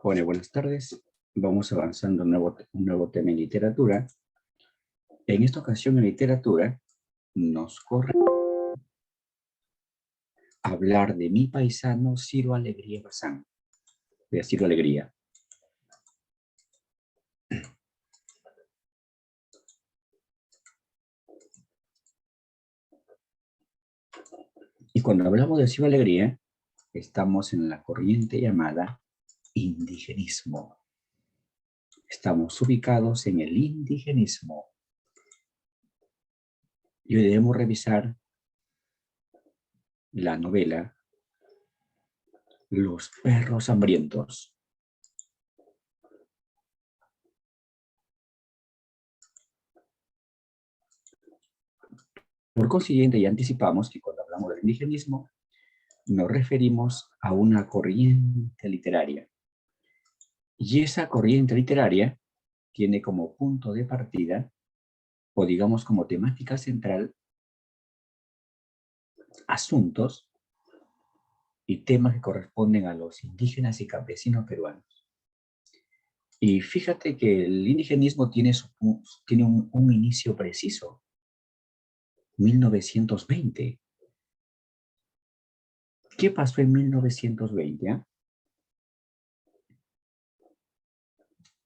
Hola, buenas tardes. Vamos avanzando un nuevo tema en literatura. En esta ocasión en literatura nos corre hablar de mi paisano Ciro Alegría Bazán. De Ciro Alegría. Y cuando hablamos de Ciro Alegría, estamos en la corriente llamada indigenismo. Estamos ubicados en el indigenismo. Y hoy debemos revisar la novela Los perros hambrientos. Por consiguiente, ya anticipamos que cuando hablamos del indigenismo, nos referimos a una corriente literaria. Y esa corriente literaria tiene como punto de partida, o digamos como temática central, asuntos y temas que corresponden a los indígenas y campesinos peruanos. Y fíjate que el indigenismo tiene un inicio preciso, 1920. ¿Qué pasó en 1920?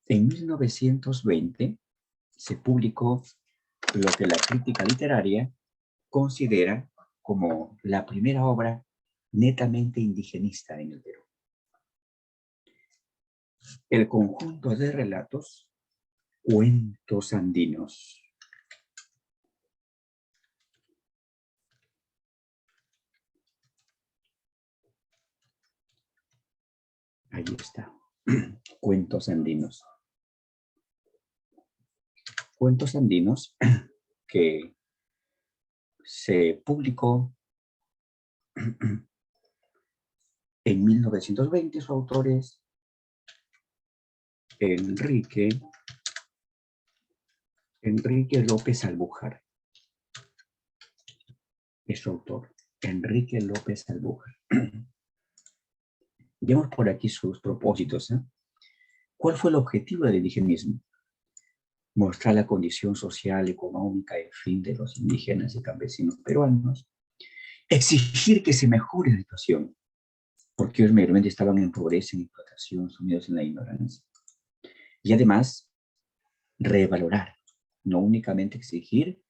En 1920 se publicó lo que la crítica literaria considera como la primera obra netamente indigenista en el Perú. El conjunto de relatos Cuentos Andinos. Ahí está. Cuentos Andinos. Cuentos Andinos que se publicó en 1920. Su autor es Enrique López Albújar. Es su autor, Enrique López Albújar. Vemos por aquí sus propósitos. ¿Cuál fue el objetivo del indigenismo? Mostrar la condición social, económica y fin de los indígenas y campesinos peruanos. Exigir que se mejore la situación, porque ellos mayormente estaban en pobreza, en explotación, sumidos en la ignorancia. Y además, revalorar, no únicamente exigir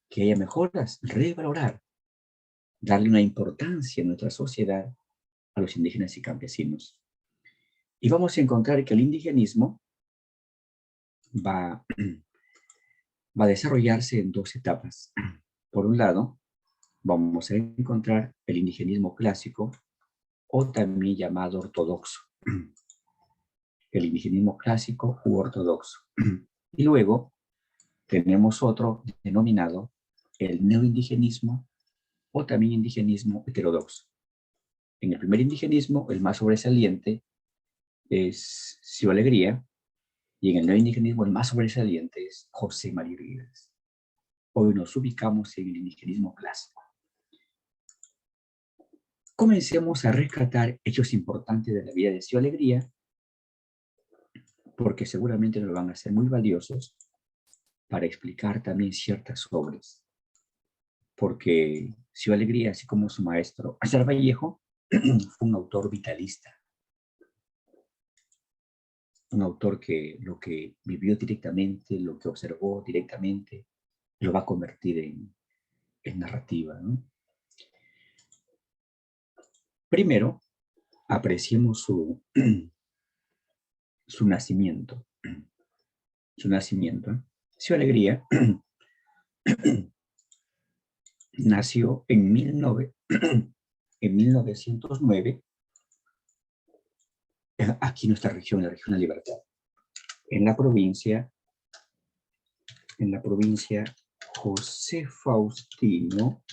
que haya mejoras, revalorar, darle una importancia en nuestra sociedad a los indígenas y campesinos. Y vamos a encontrar que el indigenismo va a desarrollarse en dos etapas. Por un lado, vamos a encontrar el indigenismo clásico o también llamado ortodoxo. El indigenismo clásico u ortodoxo. Y luego tenemos otro denominado el neoindigenismo o también indigenismo heterodoxo. En el primer indigenismo, el más sobresaliente es Ciro Alegría, y en el neoindigenismo el más sobresaliente es José María Rivas. Hoy nos ubicamos en el indigenismo clásico. Comencemos a rescatar hechos importantes de la vida de Ciro Alegría, porque seguramente nos van a ser muy valiosos para explicar también ciertas obras. Porque Ciro Alegría, así como su maestro César Vallejo, fue un autor vitalista. Un autor que lo que vivió directamente, lo que observó directamente, lo va a convertir en narrativa, ¿no? Primero, apreciemos su nacimiento. Su nacimiento. Ciro Alegría nació en 1909, aquí en nuestra región, la región de Libertad, en la provincia José Faustino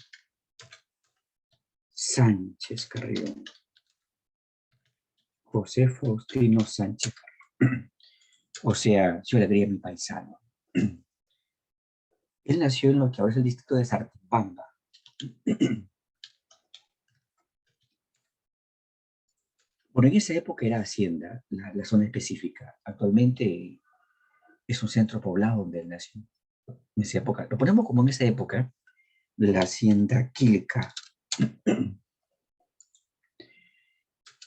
Sánchez Carrión. José Faustino Sánchez Carrión. O sea, yo le diría mi paisano. Él nació en lo que ahora es el distrito de Sartibamba. Bueno, en esa época era hacienda, la zona específica. Actualmente es un centro poblado donde él nació. En esa época, lo ponemos como en esa época, la hacienda Quilca.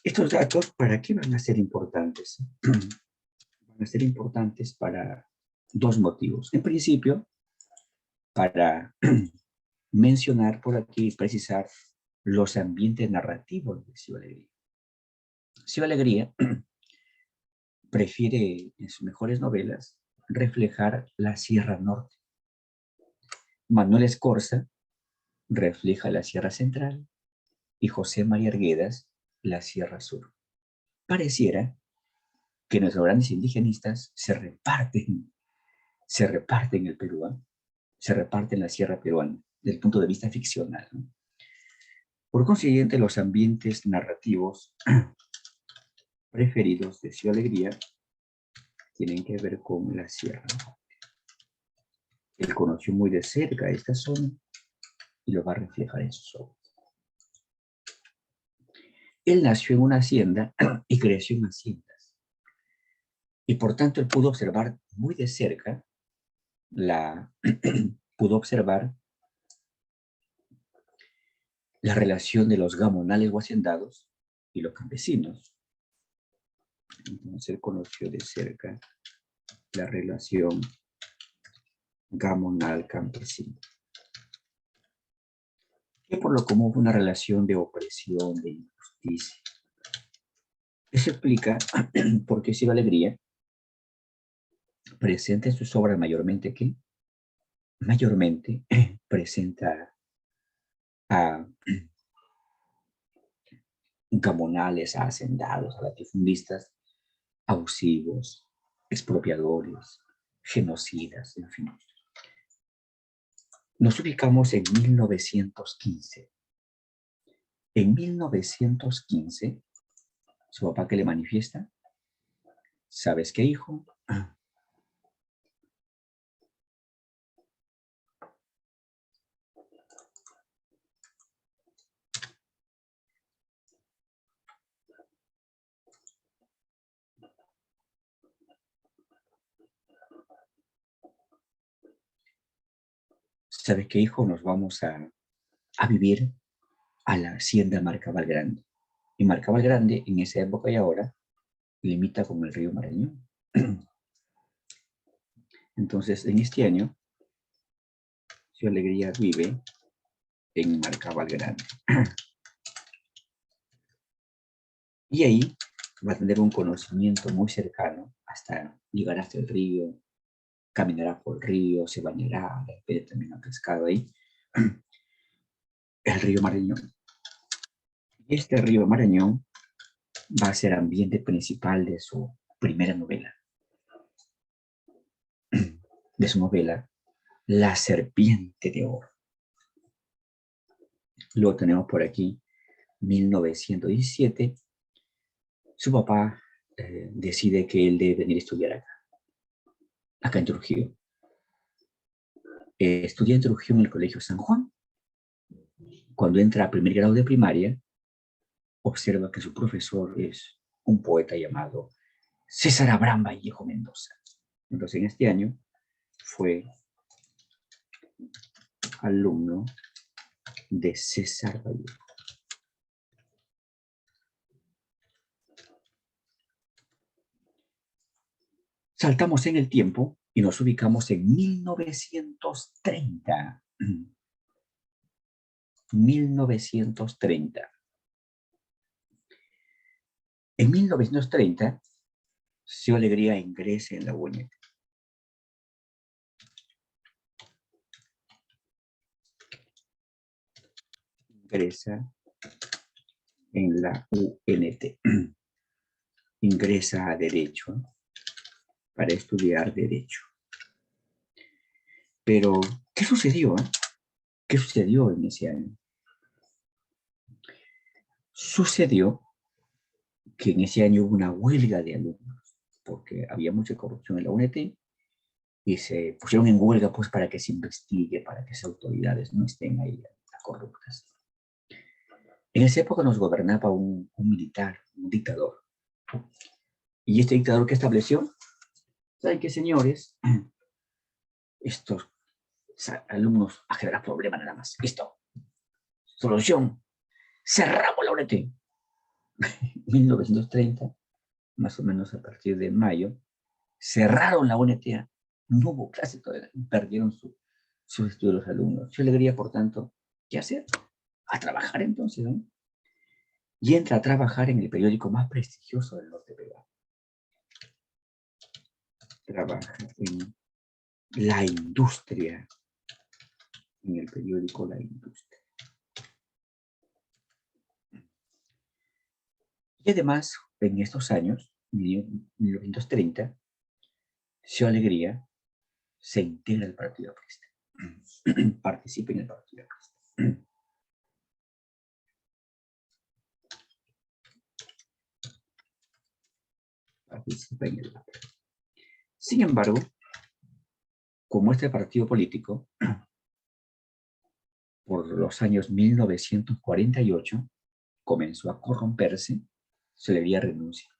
Estos datos, ¿para qué van a ser importantes? Van a ser importantes para dos motivos. En principio, para mencionar por aquí, precisar los ambientes narrativos de Ciudad Alegría. Ciudad Alegría prefiere en sus mejores novelas reflejar la Sierra Norte. Manuel Escorza refleja la Sierra Central y José María Arguedas la Sierra Sur. Pareciera que nuestros grandes indigenistas se reparten el Perú, ¿eh? Se reparten la Sierra peruana desde el punto de vista ficcional, ¿no? Por consiguiente, los ambientes narrativos preferidos de Ciudad Alegría tienen que ver con la Sierra Norte. Él conoció muy de cerca esta zona y lo va a reflejar en sus obras. Él nació en una hacienda y creció en haciendas. Y por tanto, él pudo observar muy de cerca pudo observar la relación de los gamonales o hacendados y los campesinos. Entonces, él conoció de cerca la relación gamonal-campesino, que por lo común fue una relación de opresión, de injusticia. Eso explica por qué Cielo Alegría presenta en sus obras mayormente presenta a gamonales, a hacendados, a latifundistas abusivos, expropiadores, genocidas, en fin. Nos ubicamos en 1915. En 1915, su papá que le manifiesta, ¿sabes qué, hijo? ¿Sabes qué, hijo? Nos vamos a vivir a la hacienda Marcabal Grande. Y Marcabal Grande, en esa época y ahora, limita con el río Marañón. Entonces, en este año, Su Alegría vive en Marcabal Grande. Y ahí va a tener un conocimiento muy cercano hasta llegar hasta el río, caminará por el río, se bañará, también ha pescado ahí, el río Marañón. Este río Marañón va a ser ambiente principal de su primera novela, La Serpiente de Oro. Luego tenemos por aquí 1917. Su papá decide que él debe venir a estudiar acá en Trujillo. Estudia en Trujillo en el Colegio San Juan. Cuando entra a primer grado de primaria, observa que su profesor es un poeta llamado César Abraham Vallejo Mendoza. Entonces, en este año fue alumno de César Vallejo. Saltamos en el tiempo y nos ubicamos en 1930. 1930. En 1930, Cielo Alegría ingresa en la UNED. Ingresa en la UNT. Ingresa a Derecho para estudiar Derecho. Pero, ¿qué sucedió? ¿Qué sucedió en ese año? Sucedió que en ese año hubo una huelga de alumnos, porque había mucha corrupción en la UNT, y se pusieron en huelga pues para que se investigue, para que esas autoridades no estén ahí corruptas. En esa época nos gobernaba un militar, un dictador. Y este dictador que estableció, ¿saben qué, señores? Estos alumnos a generar problemas nada más. Listo. Solución. Cerramos la UNT. 1930, más o menos a partir de mayo, cerraron la UNT. No hubo clase todavía. Perdieron sus estudios los alumnos. Yo le diría, por tanto, ¿qué hacer? A trabajar entonces, ¿no? Y entra a trabajar en el periódico más prestigioso del norte peruano. Trabaja en La Industria, en el periódico La Industria. Y además, en estos años, 1930, Ciudad Alegría se integra al Partido Aprista. Participa en el Partido Aprista. Participa en el Aprista. Sin embargo, como este partido político, por los años 1948, comenzó a corromperse, se le había renunciado.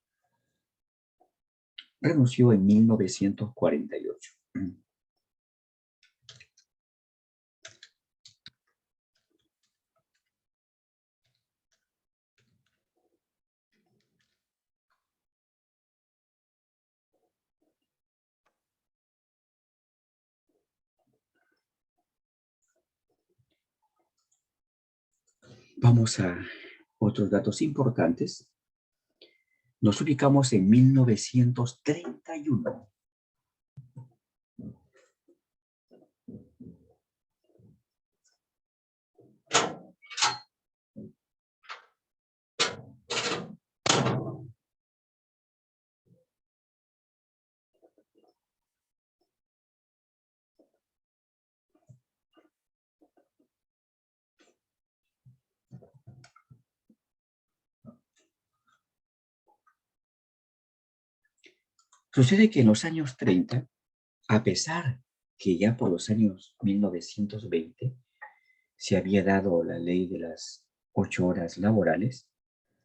Renunció en 1948. Vamos a otros datos importantes. Nos ubicamos en 1931. Sucede que en los años 30, a pesar que ya por los años 1920 se había dado la ley de las 8 horas laborales,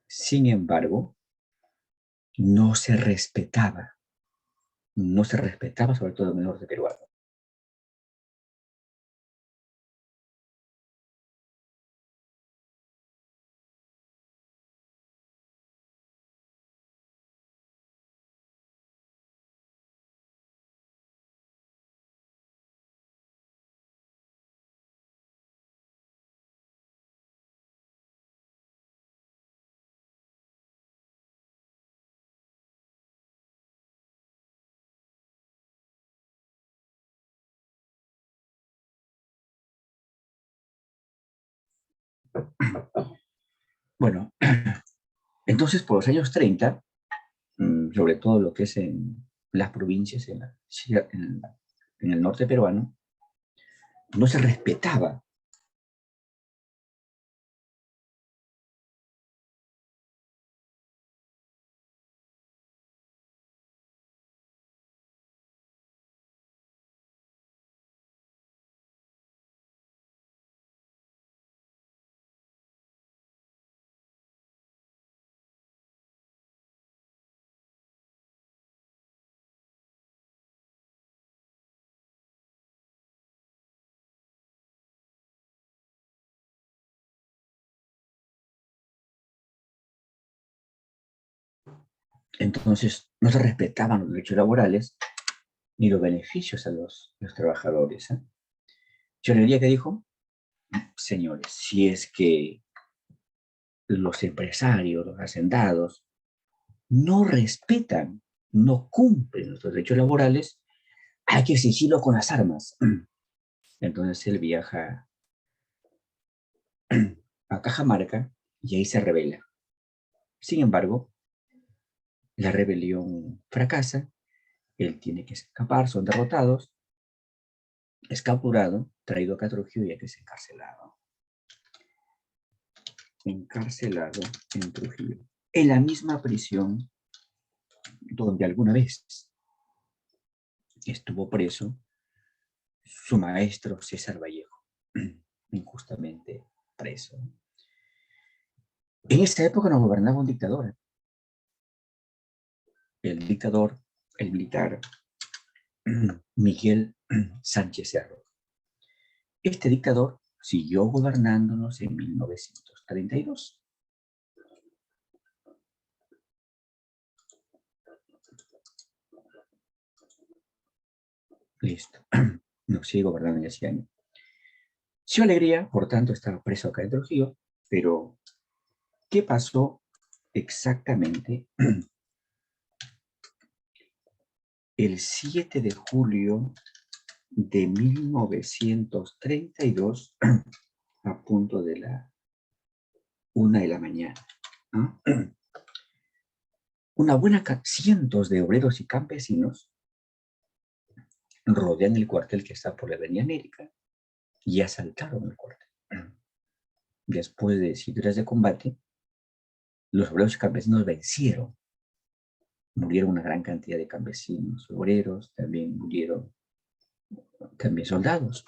sin embargo, no se respetaba sobre todo el menor de peruano. Bueno, entonces por los años 30, sobre todo lo que es en las provincias, en el norte peruano, no se respetaba. Entonces, no se respetaban los derechos laborales ni los beneficios a los trabajadores. Yo le diría que dijo, señores, si es que los empresarios, los hacendados, no respetan, no cumplen los derechos laborales, hay que exigirlo con las armas. Entonces él viaja a Cajamarca y ahí se rebela. Sin embargo, la rebelión fracasa, él tiene que escapar, son derrotados, es capturado, traído a Trujillo y hay que ser encarcelado. encarcelado en Trujillo, en la misma prisión donde alguna vez estuvo preso su maestro César Vallejo, injustamente preso. En esa época nos gobernaba un dictador. El dictador, el militar, Miguel Sánchez Cerro. Este dictador siguió gobernándonos en 1932. Listo. Nos sigue gobernando en ese año. Sio Alegría, por tanto, estaba preso acá en Trujillo, pero ¿qué pasó exactamente el 7 de julio de 1932 a punto de la 1 de la mañana? ¿No? Cientos de obreros y campesinos rodean el cuartel que está por la Avenida América y asaltaron el cuartel. Después de 7 horas de combate, los obreros y campesinos vencieron. Murieron una gran cantidad de campesinos, obreros, también murieron también soldados.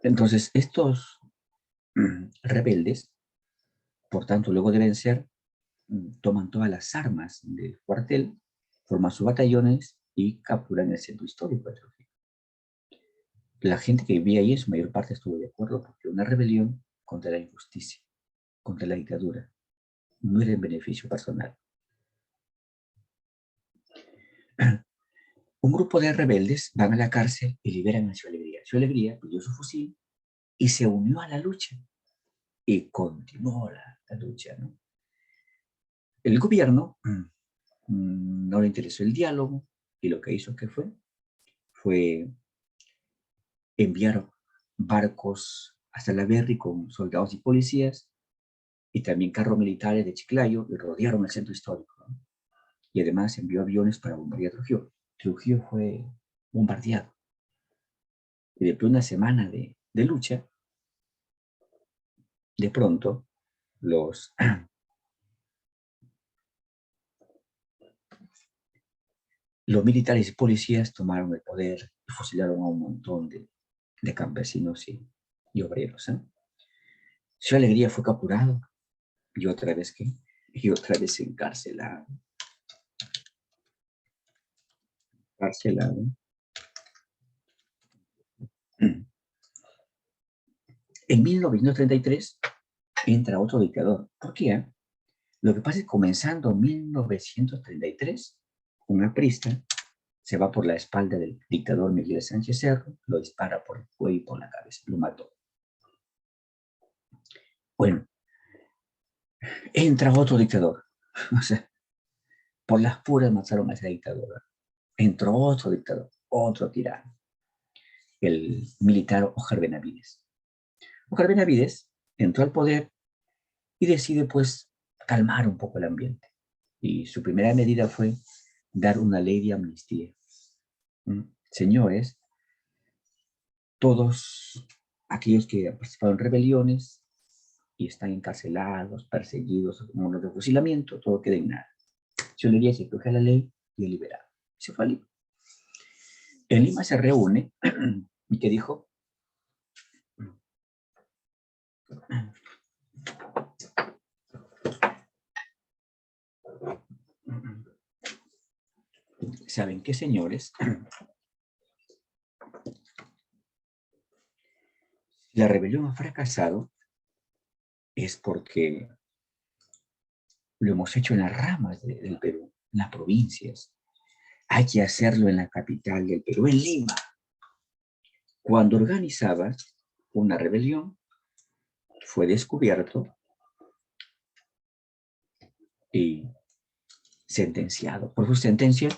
Entonces, estos rebeldes, por tanto, luego de vencer, toman todas las armas del cuartel, forman sus batallones y capturan el centro histórico de Trujillo. La gente que vivía ahí en su mayor parte estuvo de acuerdo porque una rebelión contra la injusticia, contra la dictadura, no era en beneficio personal. Un grupo de rebeldes van a la cárcel y liberan a Sio Alegría. Sio Alegría pidió su fusil y se unió a la lucha y continuó la lucha, ¿no? El gobierno no le interesó el diálogo y lo que hizo fue enviar barcos hasta la Berry con soldados y policías y también carros militares de Chiclayo y rodearon el centro histórico, ¿no? Y además envió aviones para bombardear Trujillo. Trujillo fue bombardeado. Y después de una semana de lucha, de pronto los militares y policías tomaron el poder y fusilaron a un montón de campesinos y obreros. Su Alegría fue capturado y otra vez encarcelado. En 1933 entra otro dictador. ¿Por qué? Lo que pasa es que comenzando en 1933, un aprista se va por la espalda del dictador Miguel Sánchez Cerro, lo dispara por el cuello y por la cabeza, lo mató. Bueno, entra otro dictador. O sea, por las puras mataron a esa dictadura. Entró otro dictador, otro tirano, el militar Óscar Benavides. Óscar Benavides entró al poder y decide pues calmar un poco el ambiente. Y su primera medida fue dar una ley de amnistía. Señores, todos aquellos que han participado en rebeliones y están encarcelados, perseguidos, como los de fusilamiento, todo queda en nada. Sio Alegría se coge la ley y es liberado. Se fue a Lima. En Lima se reúne y que dijo, ¿saben qué, señores? La rebelión ha fracasado es porque lo hemos hecho en las ramas del Perú, en las provincias. Hay que hacerlo en la capital del Perú, en Lima. Cuando organizaba una rebelión, fue descubierto y sentenciado. Por su sentencia,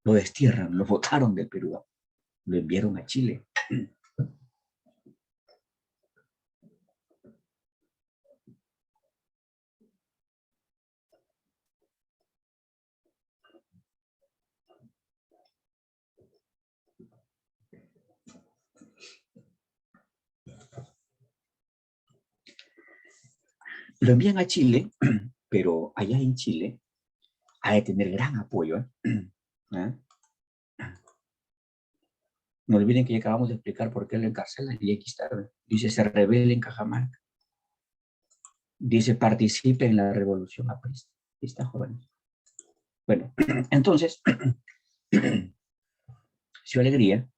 lo destierran, lo botaron del Perú, lo enviaron a Chile. Lo envían a Chile, pero allá en Chile ha de tener gran apoyo. ¿Ah? No olviden que ya acabamos de explicar por qué lo encarcelan y aquí está. Dice, se rebele en Cajamarca. Dice, participe en la revolución aprista. Ahí está, jóvenes. Bueno, entonces, Ciudad Alegría,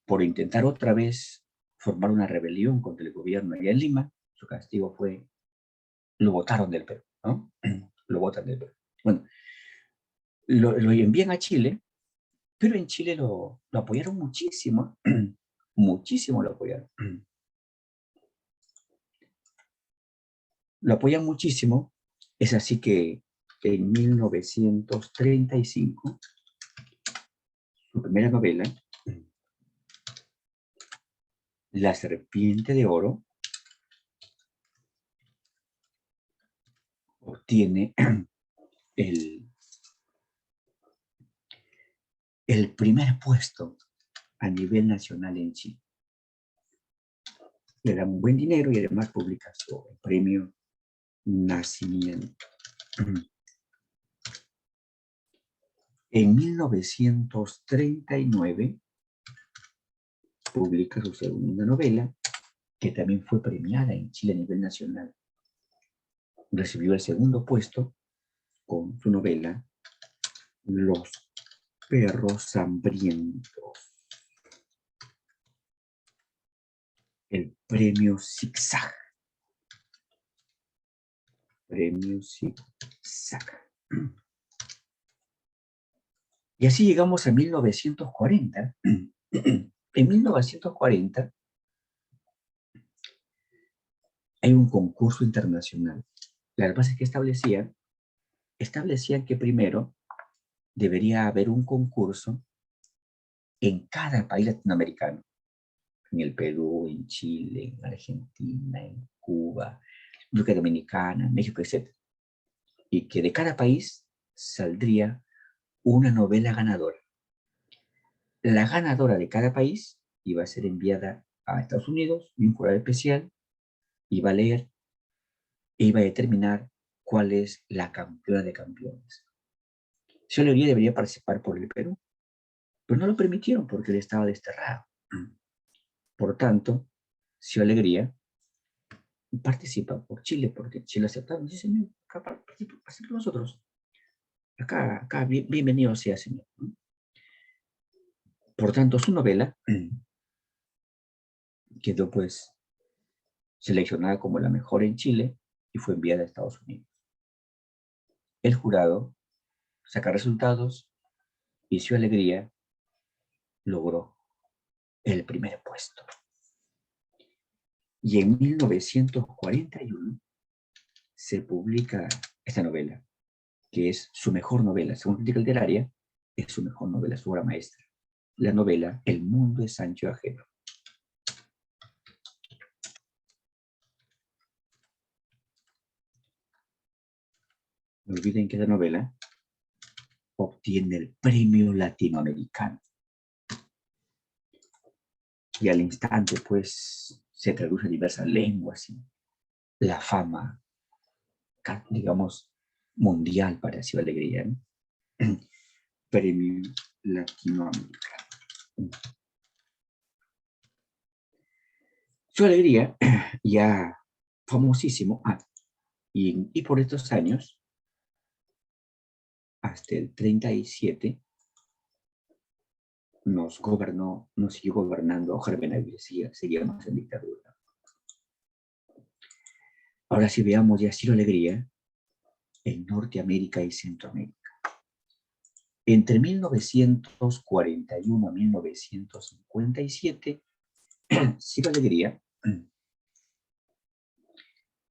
por intentar otra vez formar una rebelión contra el gobierno allá en Lima, su castigo fue, lo botaron del Perú, ¿no? Lo botan del Perú. Bueno, lo envían a Chile, pero en Chile lo apoyaron muchísimo, muchísimo lo apoyaron. Lo apoyan muchísimo, es así que en 1935, su primera novela, La Serpiente de Oro, obtiene el primer puesto a nivel nacional en Chile. Le dan un buen dinero y además publica su premio Nacimiento. En 1939 publica su segunda novela, que también fue premiada en Chile a nivel nacional. Recibió el segundo puesto con su novela Los perros hambrientos. El premio Zigzag. Premio Zigzag. Y así llegamos a 1940. En 1940 hay un concurso internacional. La verdad es que establecían que primero debería haber un concurso en cada país latinoamericano. En el Perú, en Chile, en Argentina, en Cuba, República Dominicana, México, etc. Y que de cada país saldría una novela ganadora. La ganadora de cada país iba a ser enviada a Estados Unidos y un jurado especial iba a leer e iba a determinar cuál es la campeona de campeones. Ciudad Alegría debería participar por el Perú, pero no lo permitieron porque él estaba desterrado. Por tanto, Ciudad Alegría participa por Chile, porque Chile aceptaron. Dice, señor, acá participa nosotros. Acá bienvenido sea, señor. Por tanto, su novela quedó pues seleccionada como la mejor en Chile y fue enviada a Estados Unidos. El jurado saca resultados y Ciudad Alegría logró el primer puesto. Y en 1941 se publica esta novela, que es su mejor novela, según crítica literaria, es su mejor novela, su obra maestra. La novela El mundo es ancho ajeno. No olviden que la novela obtiene el premio latinoamericano. Y al instante, pues, se traduce a diversas lenguas y la fama, digamos, mundial para Ciudad Alegría, ¿no? Premio latinoamericano. Ciudad Alegría, ya famosísimo, y por estos años, hasta el 37, nos siguió gobernando Jorge Benavides, seguíamos en dictadura. Ahora sí veamos ya Cielo Alegría en Norteamérica y Centroamérica. Entre 1941 a 1957, Cielo Alegría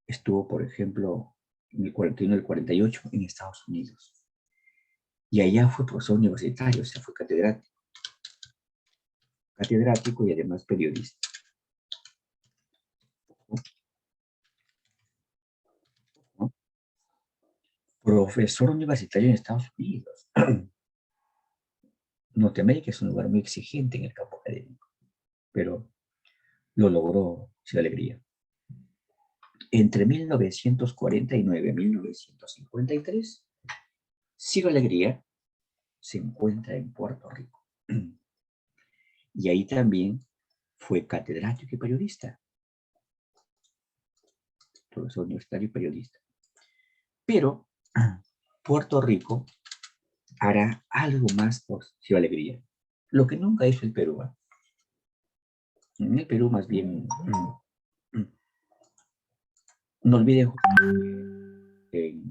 estuvo, por ejemplo, en el 41 y el 48 en Estados Unidos. Y allá fue profesor universitario, o sea, fue catedrático y además periodista. ¿No? Profesor universitario en Estados Unidos. Norteamérica es un lugar muy exigente en el campo académico, pero lo logró sin alegría. Entre 1949 y 1953, Ciro Alegría se encuentra en Puerto Rico. Y ahí también fue catedrático y periodista, profesor universitario y periodista. Pero Puerto Rico hará algo más por Ciro Alegría, lo que nunca hizo el Perú. En el Perú, más bien, no olviden que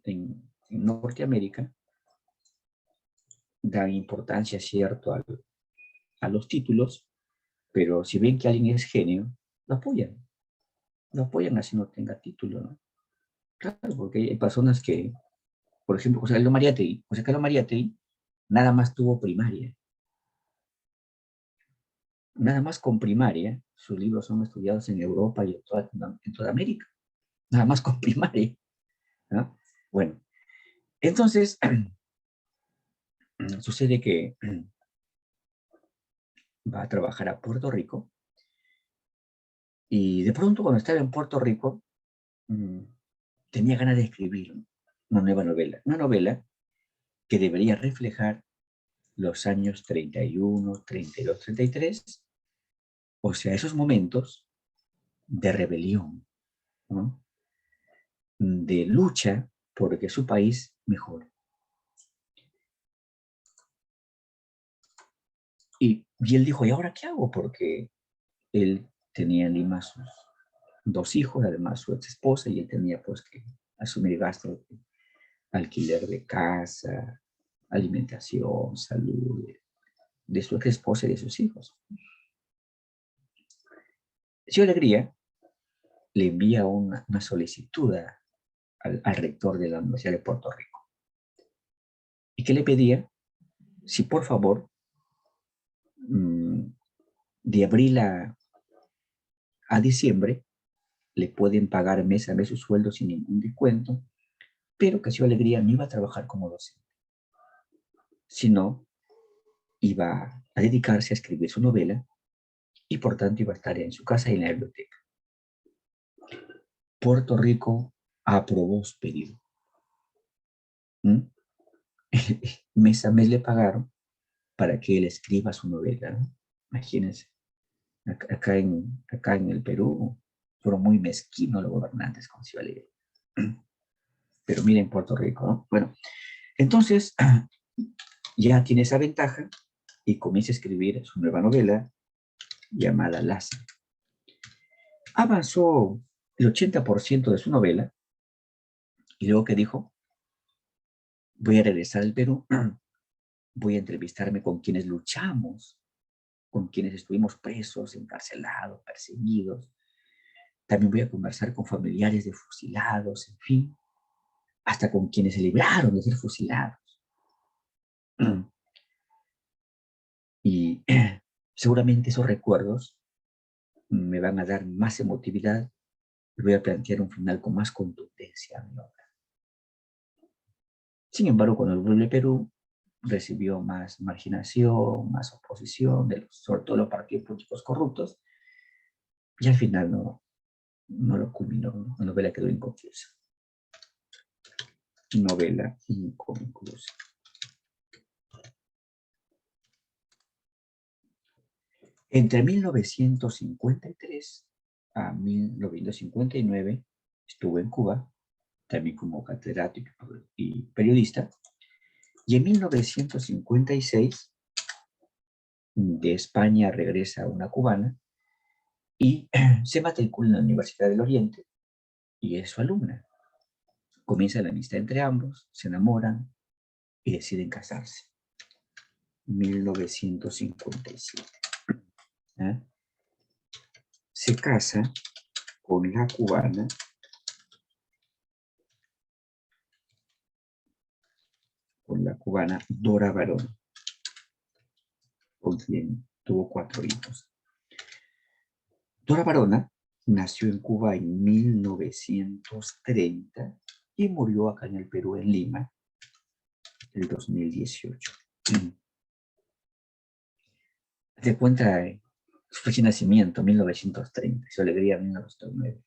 en Norteamérica dan importancia, cierto, a los títulos, pero si ven que alguien es genio, lo apoyan así no tenga título, ¿no? Claro, porque hay personas que, por ejemplo, José Carlos Mariátegui, nada más tuvo primaria. Nada más con primaria, sus libros son estudiados en Europa y en toda América. Nada más con primaria, ¿no? Bueno, entonces, sucede que va a trabajar a Puerto Rico y de pronto cuando estaba en Puerto Rico tenía ganas de escribir una nueva novela, una novela que debería reflejar los años 31, 32, 33, o sea, esos momentos de rebelión, ¿no? De lucha por que su país mejore. Y él dijo, ¿y ahora qué hago? Porque él tenía en Lima sus dos hijos, además su ex esposa, y él tenía pues que asumir gastos de alquiler de casa, alimentación, salud, de su ex esposa y de sus hijos. Yo Alegría le envía una solicitud al rector de la Universidad de Puerto Rico. Y que le pedía si por favor de abril a diciembre le pueden pagar mes a mes su sueldo sin ningún descuento, pero que Ciudad Alegría no iba a trabajar como docente, sino iba a dedicarse a escribir su novela y por tanto iba a estar en su casa y en la biblioteca. Puerto Rico aprobó su pedido. Mes a mes le pagaron para que él escriba su novela, ¿no? Imagínense, acá en el Perú fueron muy mezquinos los gobernantes con Ciudad Alegría. Pero miren Puerto Rico, ¿no? Bueno, entonces ya tiene esa ventaja y comienza a escribir su nueva novela llamada Lázaro. Avanzó el 80% de su novela y luego que dijo, voy a regresar al Perú, voy a entrevistarme con quienes luchamos, con quienes estuvimos presos, encarcelados, perseguidos. También voy a conversar con familiares de fusilados, en fin, hasta con quienes se libraron de ser fusilados. Y seguramente esos recuerdos me van a dar más emotividad y voy a plantear un final con más contundencia a mi obra. Sin embargo, cuando volvió al Perú, recibió más marginación, más oposición, sobre todo los partidos políticos corruptos, y al final no lo culminó, ¿no? La novela quedó inconclusa. Novela inconclusa. Entre 1953 a 1959 estuvo en Cuba, también como catedrático y periodista, y en 1956 de España regresa una cubana y se matricula en la Universidad del Oriente y es su alumna. Comienza la amistad entre ambos, se enamoran y deciden casarse. 1957. ¿Eh? Se casa con la cubana Dora Barón, con quien tuvo 4 hijos. Dora Barona nació en Cuba en 1930 y murió acá en el Perú, en Lima, en el 2018. Se cuenta su fecha de nacimiento, 1930, su alegría, 1909.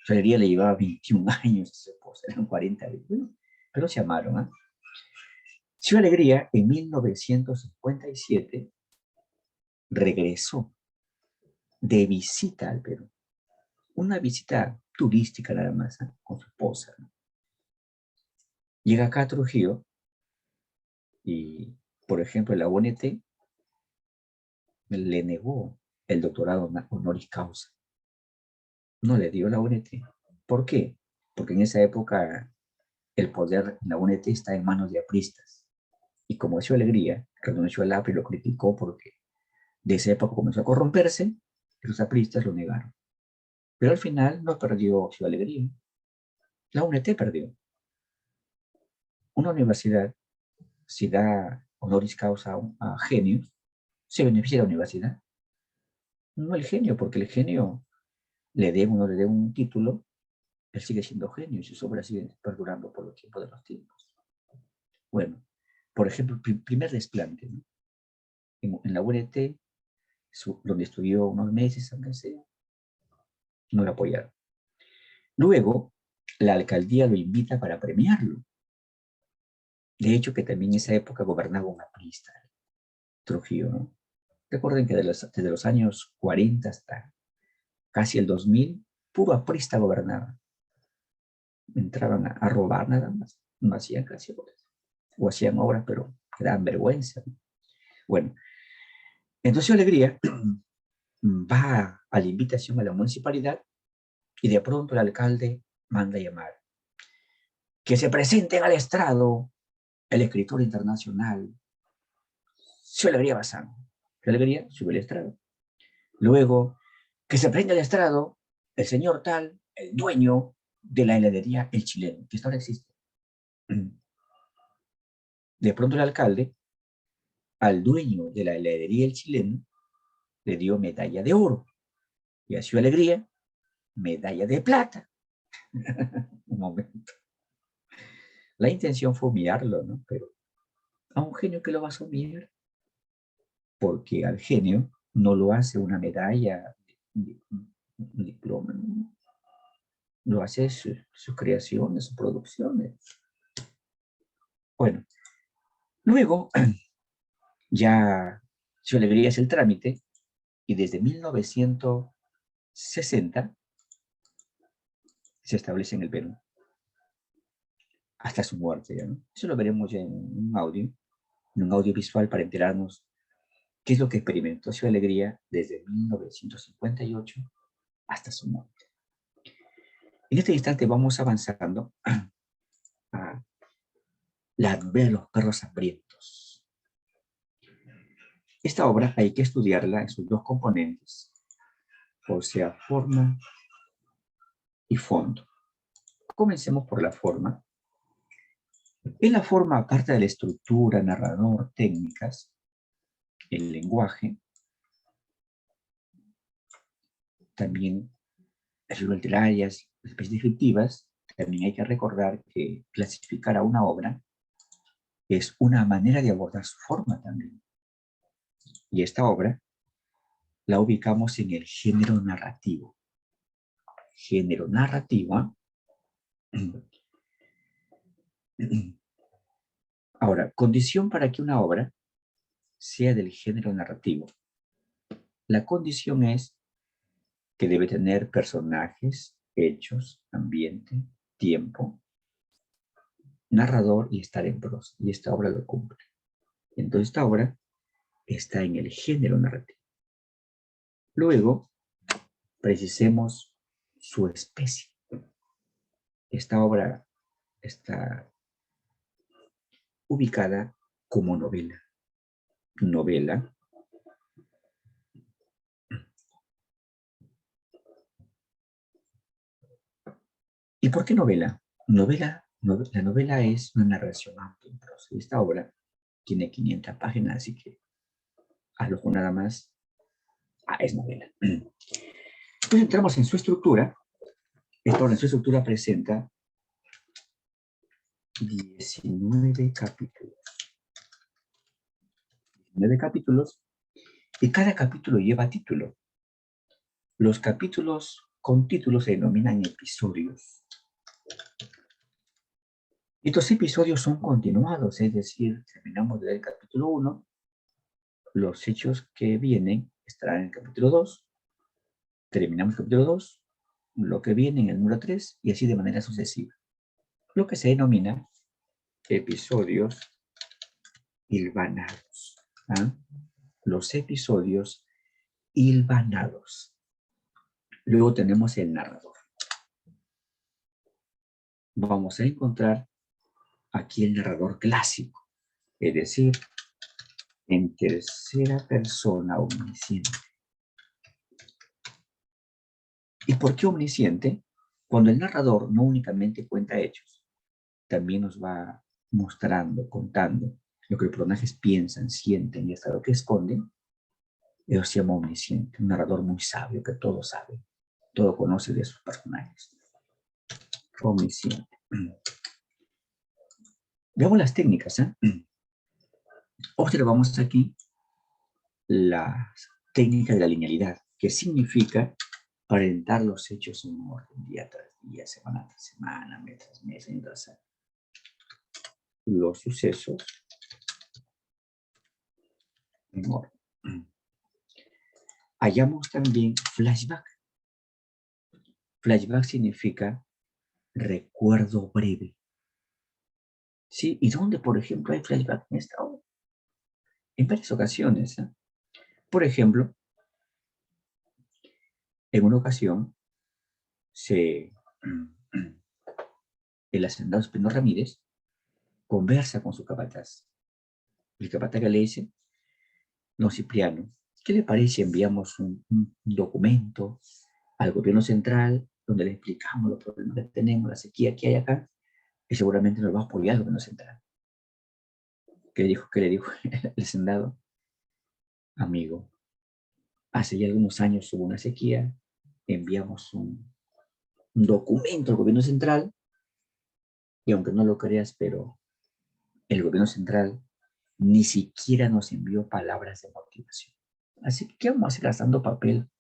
Su alegría le llevaba 21 años a su esposa, eran 40 años. Bueno, pero se amaron. ¿Eh? Su alegría, en 1957, regresó de visita al Perú. Una visita turística nada más, ¿eh? Con su esposa. ¿No? Llega acá a Trujillo y, por ejemplo, la UNT le negó el doctorado honoris causa. No le dio la UNT. ¿Por qué? Porque en esa época el poder en la UNT está en manos de apristas. Y como Su Alegría renunció al APRI y lo criticó porque de esa época comenzó a corromperse, y los apristas lo negaron. Pero al final no perdió Su Alegría. La UNT perdió. Una universidad, si da honoris causa a genios, se beneficia de la universidad. No el genio, porque el genio le dé o no le dé un título, él sigue siendo genio y sus obras siguen perdurando por los tiempos de los tiempos. Bueno, por ejemplo, primer desplante, ¿no? En la UNT, donde estudió unos meses, aunque sea, no lo apoyaron. Luego, la alcaldía lo invita para premiarlo. De hecho, que también en esa época gobernaba un aprista, Trujillo, ¿no? Recuerden que desde los años 40 hasta casi el 2000, puro aprista gobernaba. Entraban a robar nada más, no hacían casi obras, o hacían obras, pero que daban vergüenza. ¿No? Bueno, entonces Alegría va a la invitación a la municipalidad y de pronto el alcalde manda a llamar que se presenten al estrado el escritor internacional Su Alegría Bazán. Su Alegría sube al estrado. Luego, que se prenda al estrado el señor tal, el dueño de la heladería El Chileno, que esto ahora existe. De pronto el alcalde, al dueño de la heladería El Chileno, le dio medalla de oro. Y a Su Alegría, medalla de plata. Un momento. La intención fue humillarlo, ¿no? Pero a un genio que lo vas a humillar, porque al genio no lo hace una medalla, un diploma, ¿no? Lo hace sus creaciones, sus producciones. Bueno, luego ya Su Alegría es el trámite y desde 1960 se establece en el Perú hasta su muerte, ¿ya, no? Eso lo veremos ya en un audiovisual para enterarnos qué es lo que experimentó Su Alegría desde 1958 hasta su muerte. En este instante vamos avanzando a la novela Los perros hambrientos. Esta obra hay que estudiarla en sus dos componentes, o sea, forma y fondo. Comencemos por la forma. En la forma, aparte de la estructura, narrador, técnicas, el lenguaje, también las figuras literarias, las especies descriptivas, también hay que recordar que clasificar a una obra es una manera de abordar su forma también. Y esta obra la ubicamos en el género narrativo. Género narrativo. Ahora, condición para que una obra sea del género narrativo. La condición es que debe tener personajes, hechos, ambiente, tiempo, narrador y estar en prosa. Y esta obra lo cumple. Entonces esta obra está en el género narrativo. Luego, precisemos su especie. Esta obra está ubicada como novela. Novela. ¿Y por qué novela? La novela es una narración amplia en prosa. Y esta obra tiene 500 páginas, así que a lo nada más. Es novela. Entonces entramos en su estructura. Esta obra en su estructura presenta 19 capítulos. 19 capítulos y cada capítulo lleva título. Los capítulos con títulos se denominan episodios. Estos episodios son continuados, es decir, terminamos de leer el capítulo 1, los hechos que vienen estarán en el capítulo 2, terminamos el capítulo 2, lo que viene en el número 3, y así de manera sucesiva. Lo que se denomina episodios hilvanados. ¿Ah? Los episodios hilvanados. Luego tenemos el narrador. Vamos a encontrar aquí el narrador clásico, es decir, en tercera persona omnisciente. ¿Y por qué omnisciente? Cuando el narrador no únicamente cuenta hechos, también nos va mostrando, contando lo que los personajes piensan, sienten y hasta lo que esconden. Eso se llama omnisciente, un narrador muy sabio que todo sabe, todo conoce de sus personajes. Omnisciente. Veamos las técnicas. Observamos aquí la técnica de la linealidad, que significa aparentar los hechos en orden, día tras día, semana tras semana, mes tras mes, año tras año. Los sucesos en orden. Hallamos también flashback. Flashback significa recuerdo breve. ¿Sí? ¿Y dónde, por ejemplo, hay flashback en esta obra? En varias ocasiones. Por ejemplo, en una ocasión, el hacendado Espino Ramírez conversa con su capataz. El capataz le dice: no, Cipriano, ¿qué le parece? Enviamos un documento al gobierno central donde le explicamos los problemas que tenemos, la sequía que hay acá, y seguramente nos va a apoyar el gobierno central. ¿Qué le dijo el hacendado? Amigo, hace ya algunos años hubo una sequía, enviamos un documento al gobierno central, y aunque no lo creas, pero el gobierno central ni siquiera nos envió palabras de motivación. Así que, ¿qué vamos a hacer gastando papel?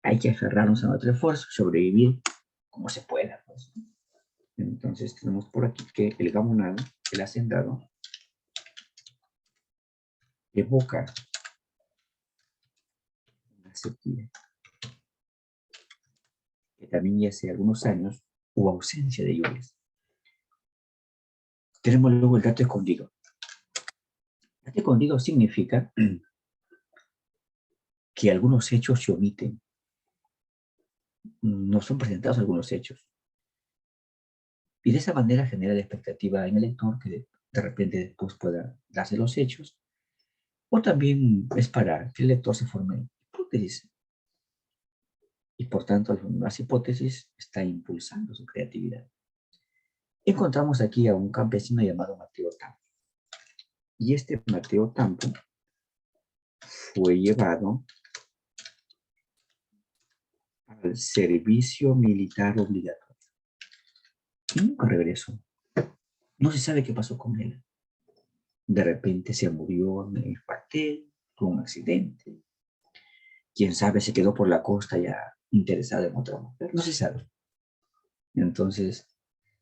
Hay que aferrarnos a nuestro esfuerzo, sobrevivir como se pueda. Pues. Entonces tenemos por aquí que el gamonal, el hacendado, evoca una sequía, que también ya hace algunos años hubo ausencia de lluvias. Tenemos luego el dato escondido. El dato escondido significa que algunos hechos se omiten. No son presentados algunos hechos. Y de esa manera genera la expectativa en el lector que de repente después pueda darse los hechos. O también es para que el lector se forme hipótesis. Y por tanto, las hipótesis está impulsando su creatividad. Encontramos aquí a un campesino llamado Mateo Tampo. Y este Mateo Tampo fue llevado al servicio militar obligatorio. Y nunca regresó. No se sabe qué pasó con él. De repente se murió en el cuartel, tuvo un accidente. Quién sabe, se quedó por la costa ya interesado en otra mujer. No se sabe. Entonces,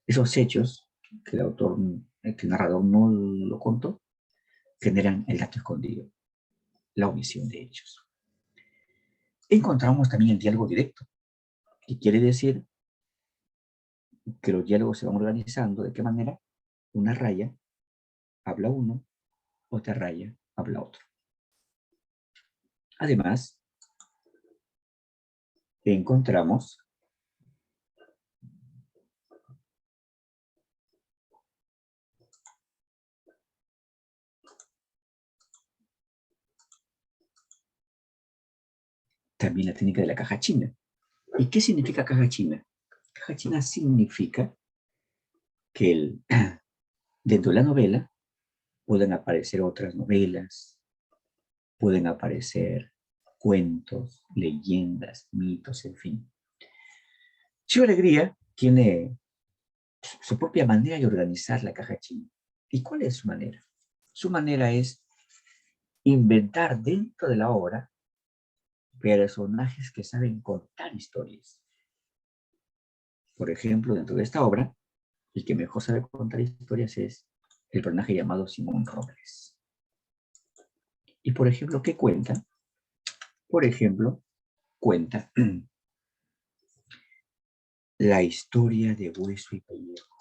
esos hechos que el autor, que el narrador no lo contó, generan el dato escondido, la omisión de hechos. Encontramos también el diálogo directo, que quiere decir que los diálogos se van organizando. ¿De qué manera? Una raya habla uno, otra raya habla otro. Además, encontramos también la técnica de la caja china. ¿Y qué significa caja china? Caja china significa que dentro de la novela pueden aparecer otras novelas, pueden aparecer cuentos, leyendas, mitos, en fin. Chivo Alegría tiene su propia manera de organizar la caja china. ¿Y cuál es su manera? Su manera es inventar dentro de la obra personajes que saben contar historias. Por ejemplo, dentro de esta obra, el que mejor sabe contar historias es el personaje llamado Simón Robles. Y por ejemplo, ¿qué cuenta? Por ejemplo, cuenta la historia de Hueso y Pellejo.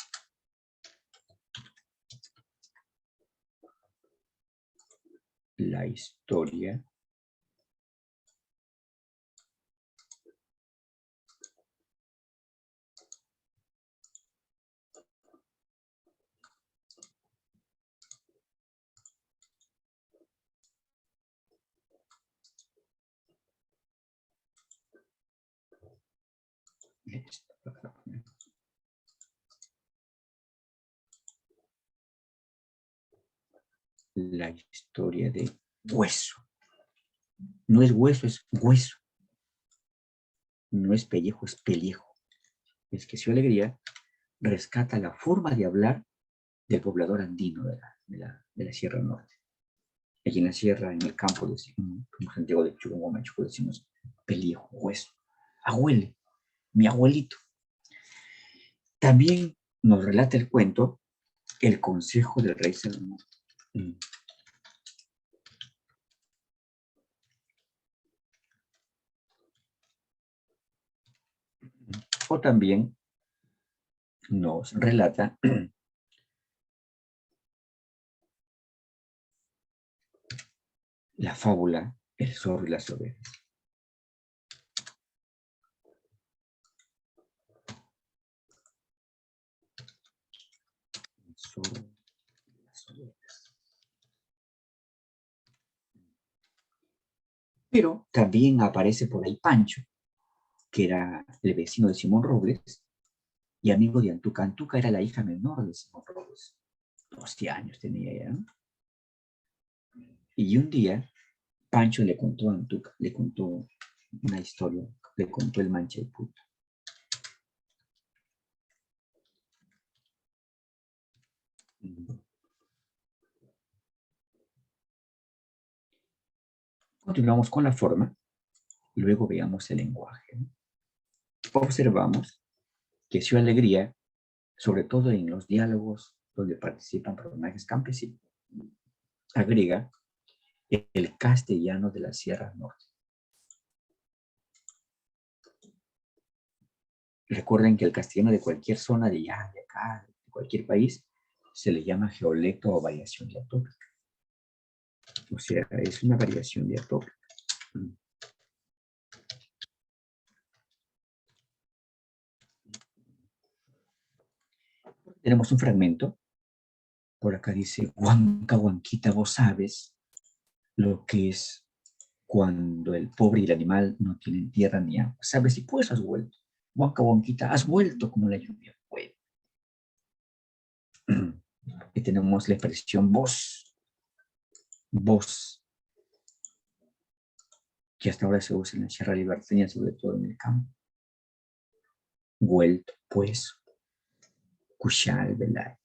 La historia la historia de Hueso. No es hueso, es hueso. No es pellejo, es pellejo. Es que su alegría rescata la forma de hablar del poblador andino de la Sierra Norte. Aquí en la sierra, en el campo, decimos, como Santiago de Chucumachuco, decimos pellejo, hueso. Abuele, mi abuelito. También nos relata el cuento El consejo del rey Salomón. O también nos relata la fábula El zorro y las ovejas. El zorro y las ovejas. Pero también aparece por ahí Pancho, que era el vecino de Simón Robles y amigo de Antuca. Antuca era la hija menor de Simón Robles. 12 años tenía ya, ¿no? Y un día, Pancho le contó a Antuca, le contó una historia, le contó el mancha de puta. Continuamos con la forma, luego veamos el lenguaje. Observamos que su alegría, sobre todo en los diálogos donde participan personajes campesinos, agrega el castellano de la Sierra Norte. Recuerden que el castellano de cualquier zona de allá, de acá, de cualquier país, se le llama geolecto o variación diatópica. O sea, es una variación diatópica. Tenemos un fragmento. Por acá dice, Huanca, Huanquita, vos sabes lo que es cuando el pobre y el animal no tienen tierra ni agua. ¿Sabes? Y pues has vuelto. Huanca, Huanquita, has vuelto como la lluvia. Bueno. Y tenemos la expresión vos, vos, que hasta ahora se usa en la Sierra Liberteña, sobre todo en el campo. Vuelto, pues, cuchal, ¿verdad?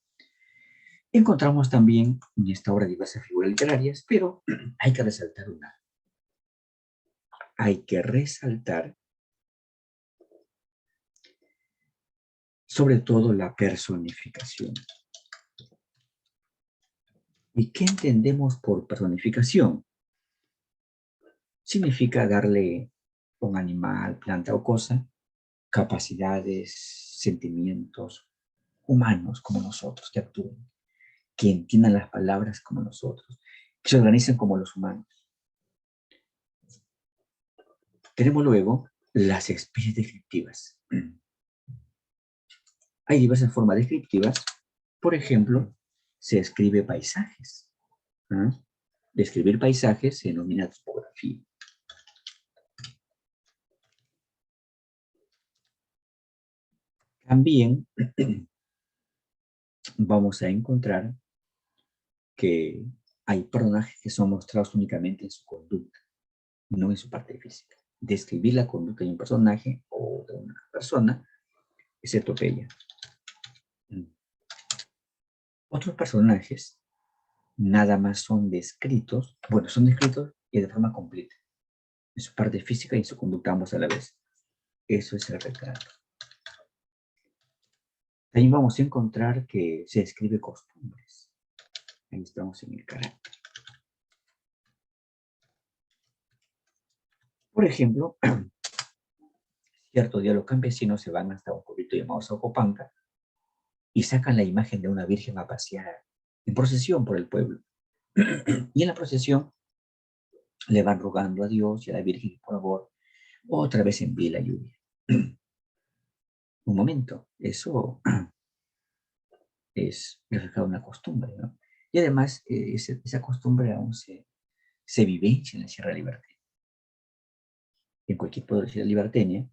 Encontramos también en esta obra diversas figuras literarias, pero hay que resaltar una. Hay que resaltar sobre todo la personificación. ¿Y qué entendemos por personificación? Significa darle a un animal, planta o cosa capacidades, sentimientos humanos como nosotros, que actúen, que entiendan las palabras como nosotros, que se organicen como los humanos. Tenemos luego las especies descriptivas. Hay diversas formas descriptivas. Por ejemplo, se escribe paisajes. ¿Ah? Describir paisajes se denomina topografía. También vamos a encontrar que hay personajes que son mostrados únicamente en su conducta, no en su parte física. Describir la conducta de un personaje o de una persona es etopeya. Otros personajes nada más son descritos, bueno, son descritos y de forma completa. en su parte física y en su conducta ambos a la vez. Eso es el retrato. También vamos a encontrar que se describe costumbres. Ahí estamos en el carácter. Por ejemplo, cierto día los campesinos se van hasta un pueblito llamado Socopanca y sacan la imagen de una virgen a pasear en procesión por el pueblo. Y en la procesión le van rogando a Dios y a la Virgen, por favor, otra vez envíe la lluvia. Un momento, eso es reflejar una costumbre, ¿no? Y además, esa costumbre aún se vivencia en la Sierra Liberteña. En cualquier pueblo de la Sierra Liberteña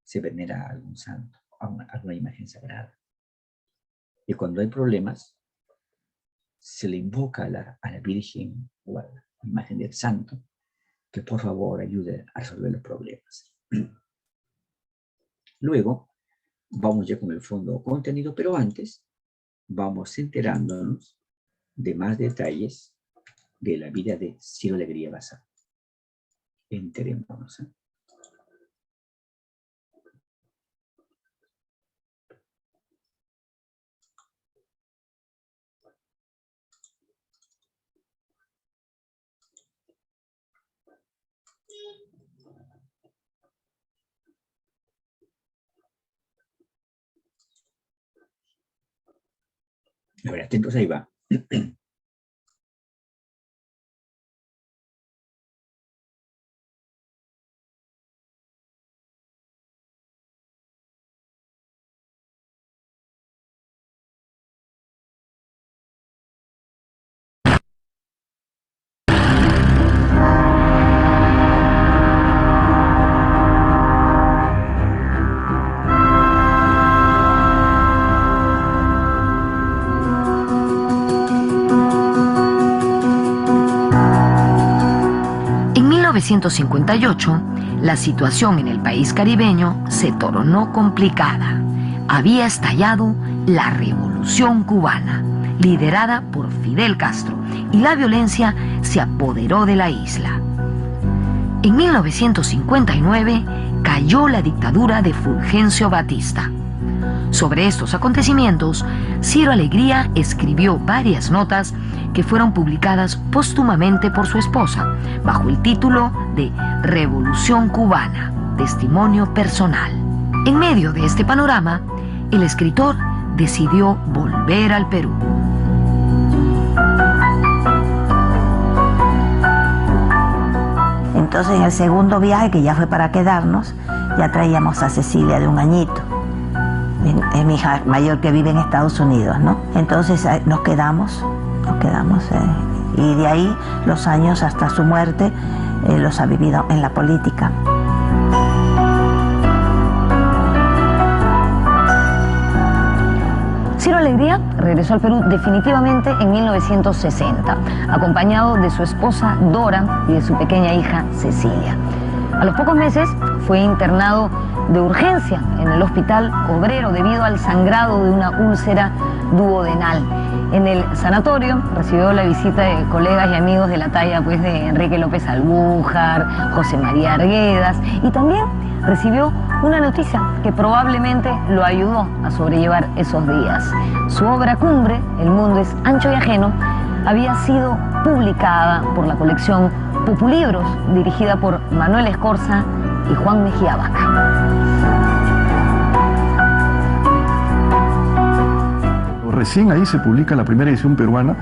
se venera a algún santo, a alguna imagen sagrada. Y cuando hay problemas, se le invoca a la Virgen o a la imagen del santo que por favor ayude a resolver los problemas. Luego, vamos ya con el fondo contenido, pero antes vamos enterándonos de más detalles de la vida de Ciro Alegría Bazán. Enterémonos. A ver, atentos, ahí va. En 1958, la situación en el país caribeño se tornó complicada. Había estallado la Revolución Cubana, liderada por Fidel Castro, y la violencia se apoderó de la isla. En 1959 cayó la dictadura de Fulgencio Batista. Sobre estos acontecimientos, Ciro Alegría escribió varias notas que fueron publicadas póstumamente por su esposa, bajo el título de Revolución Cubana, testimonio personal. En medio de este panorama, el escritor decidió volver al Perú. Entonces, en el segundo viaje, que ya fue para quedarnos, ya traíamos a Cecilia de 1 añito. Es mi hija mayor que vive en Estados Unidos, ¿no? Entonces nos quedamos, y de ahí los años hasta su muerte los ha vivido en la política. Ciro Alegría regresó al Perú definitivamente en 1960, acompañado de su esposa Dora y de su pequeña hija Cecilia. A los pocos meses fue internado de urgencia en el Hospital Obrero debido al sangrado de una úlcera duodenal. En el sanatorio recibió la visita de colegas y amigos de la talla de Enrique López Albújar, José María Arguedas, y también recibió una noticia que probablemente lo ayudó a sobrellevar esos días. Su obra cumbre, El mundo es ancho y ajeno, había sido publicada por la colección Populibros, dirigida por Manuel Escorza y Juan Mejía Vaca. Recién ahí se publica la primera edición peruana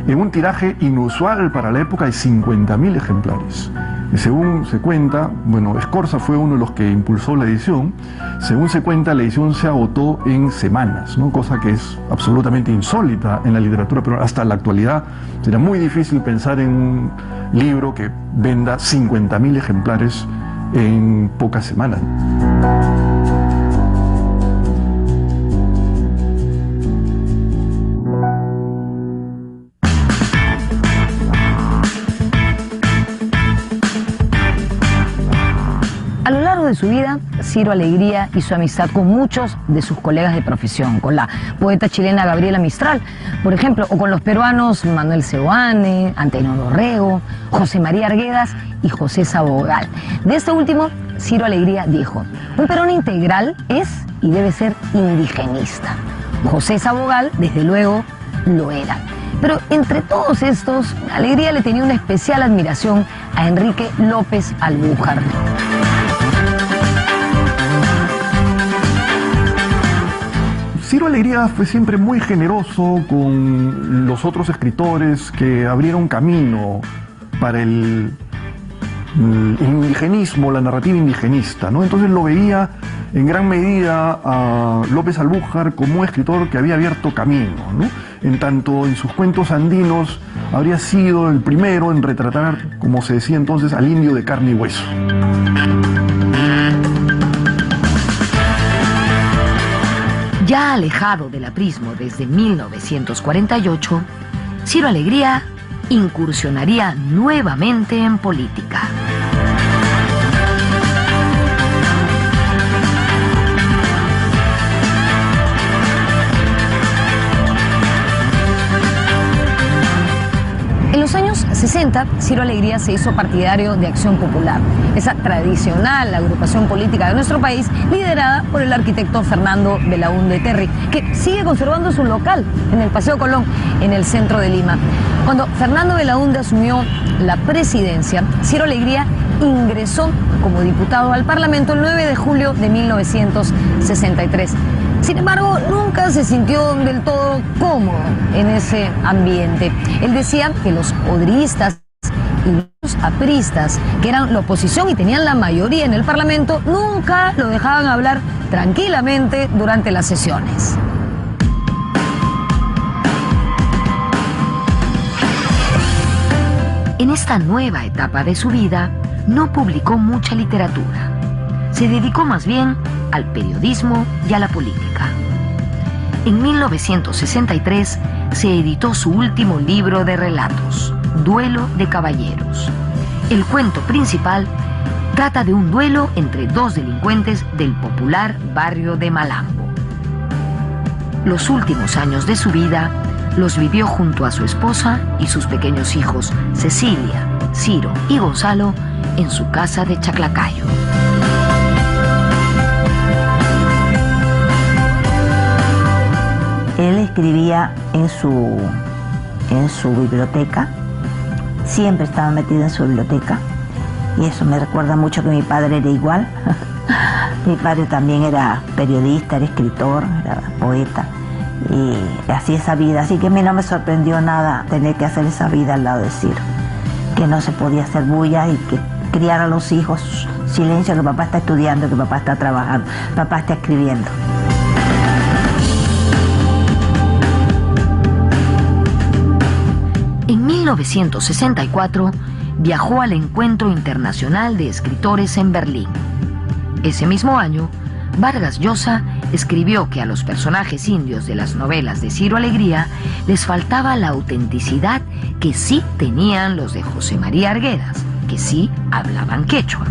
en un tiraje inusual para la época de 50.000 ejemplares. Y según se cuenta, Escorza fue uno de los que impulsó la edición. Según se cuenta, la edición se agotó en semanas, ¿no? Cosa que es absolutamente insólita en la literatura peruana. Hasta la actualidad será muy difícil pensar en un libro que venda 50.000 ejemplares en pocas semanas. A lo largo de de su vida, Ciro Alegría hizo amistad con muchos de sus colegas de profesión, con la poeta chilena Gabriela Mistral, por ejemplo, o con los peruanos Manuel Seoane, Antenor Dorrego, José María Arguedas y José Sabogal. De este último, Ciro Alegría dijo: un peruano integral es y debe ser indigenista. José Sabogal, desde luego, lo era. Pero entre todos estos, Alegría le tenía una especial admiración a Enrique López Albújar. Ciro Alegría fue siempre muy generoso con los otros escritores que abrieron camino para el indigenismo, la narrativa indigenista, ¿no? Entonces lo veía en gran medida a López Albújar como un escritor que había abierto camino, ¿no? En tanto en sus cuentos andinos habría sido el primero en retratar, como se decía entonces, al indio de carne y hueso. Ya alejado del aprismo desde 1948, Ciro Alegría incursionaría nuevamente en política. En los años 60, Ciro Alegría se hizo partidario de Acción Popular, esa tradicional agrupación política de nuestro país liderada por el arquitecto Fernando Belaúnde Terry, que sigue conservando su local en el Paseo Colón, en el centro de Lima. Cuando Fernando Belaúnde asumió la presidencia, Ciro Alegría ingresó como diputado al Parlamento el 9 de julio de 1963. Sin embargo, nunca se sintió del todo cómodo en ese ambiente. Él decía que los podristas y los apristas, que eran la oposición y tenían la mayoría en el Parlamento, nunca lo dejaban hablar tranquilamente durante las sesiones. En esta nueva etapa de su vida, no publicó mucha literatura. Se dedicó más bien al periodismo y a la política. En 1963 se editó su último libro de relatos, Duelo de Caballeros. El cuento principal trata de un duelo entre dos delincuentes del popular barrio de Malambo. Los últimos años de su vida los vivió junto a su esposa y sus pequeños hijos, Cecilia, Ciro y Gonzalo, en su casa de Chaclacayo. Él escribía en su biblioteca, siempre estaba metido en su biblioteca, y eso me recuerda mucho que mi padre era igual. Mi padre también era periodista, era escritor, era poeta, y hacía esa vida, así que a mí no me sorprendió nada tener que hacer esa vida al lado de Ciro, que no se podía hacer bulla y que criar a los hijos, silencio, que papá está estudiando, que papá está trabajando, papá está escribiendo. En 1964 viajó al Encuentro Internacional de Escritores en Berlín. Ese mismo año, Vargas Llosa escribió que a los personajes indios de las novelas de Ciro Alegría les faltaba la autenticidad que sí tenían los de José María Arguedas, que sí hablaban quechua.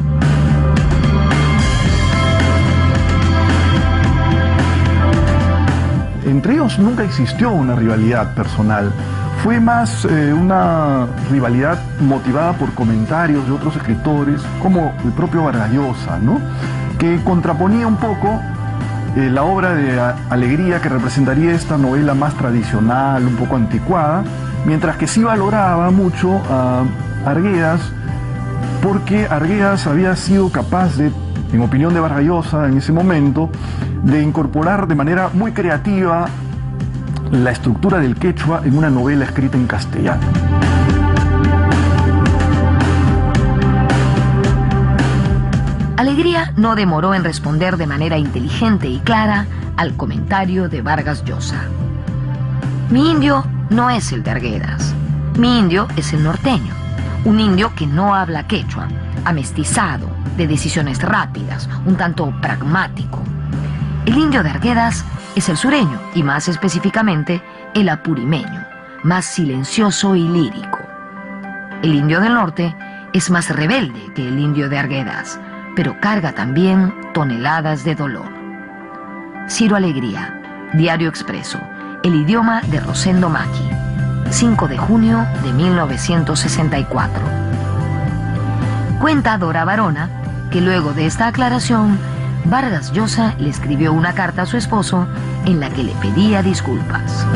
Entre ellos nunca existió una rivalidad personal. Fue más una rivalidad motivada por comentarios de otros escritores, como el propio Vargas Llosa, ¿no? Que contraponía un poco la obra de Alegría, que representaría esta novela más tradicional, un poco anticuada, mientras que sí valoraba mucho a Arguedas, porque Arguedas había sido capaz de, en opinión de Vargas Llosa en ese momento, de incorporar de manera muy creativa la estructura del quechua en una novela escrita en castellano. Alegría no demoró en responder de manera inteligente y clara al comentario de Vargas Llosa. Mi indio no es el de Arguedas. Mi indio es el norteño, un indio que no habla quechua, amestizado, de decisiones rápidas, un tanto pragmático. El indio de Arguedas es el sureño, y más específicamente el apurimeño, más silencioso y lírico. El indio del norte es más rebelde que el indio de Arguedas, pero carga también toneladas de dolor. Ciro Alegría, Diario Expreso, el idioma de Rosendo Maki, 5 de junio de 1964. Cuenta Dora Varona que luego de esta aclaración, Vargas Llosa le escribió una carta a su esposo en la que le pedía disculpas.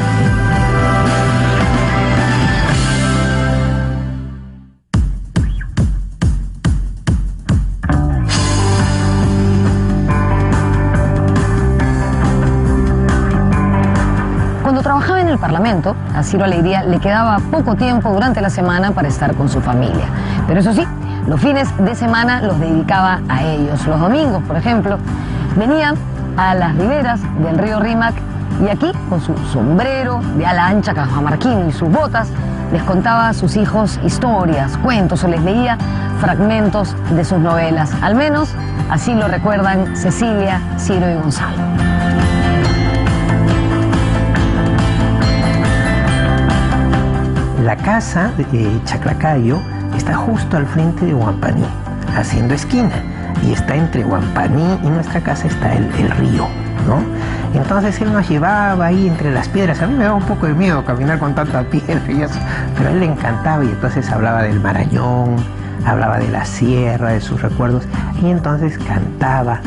Cuando trabajaba en el Parlamento, a Ciro Alegría le quedaba poco tiempo durante la semana para estar con su familia. Pero eso sí, los fines de semana los dedicaba a ellos. Los domingos, por ejemplo, venía a las riberas del río Rímac y aquí, con su sombrero de ala ancha cajamarquino y sus botas, les contaba a sus hijos historias, cuentos o les leía fragmentos de sus novelas. Al menos así lo recuerdan Cecilia, Ciro y Gonzalo. La casa de Chaclacayo está justo al frente de Huampaní, haciendo esquina, y está entre Huampaní y nuestra casa está el río, ¿no? Entonces él nos llevaba ahí entre las piedras. A mí me daba un poco de miedo caminar con tanta piedra y eso, pero a él le encantaba, y entonces hablaba del Marañón, hablaba de la sierra, de sus recuerdos, y entonces cantaba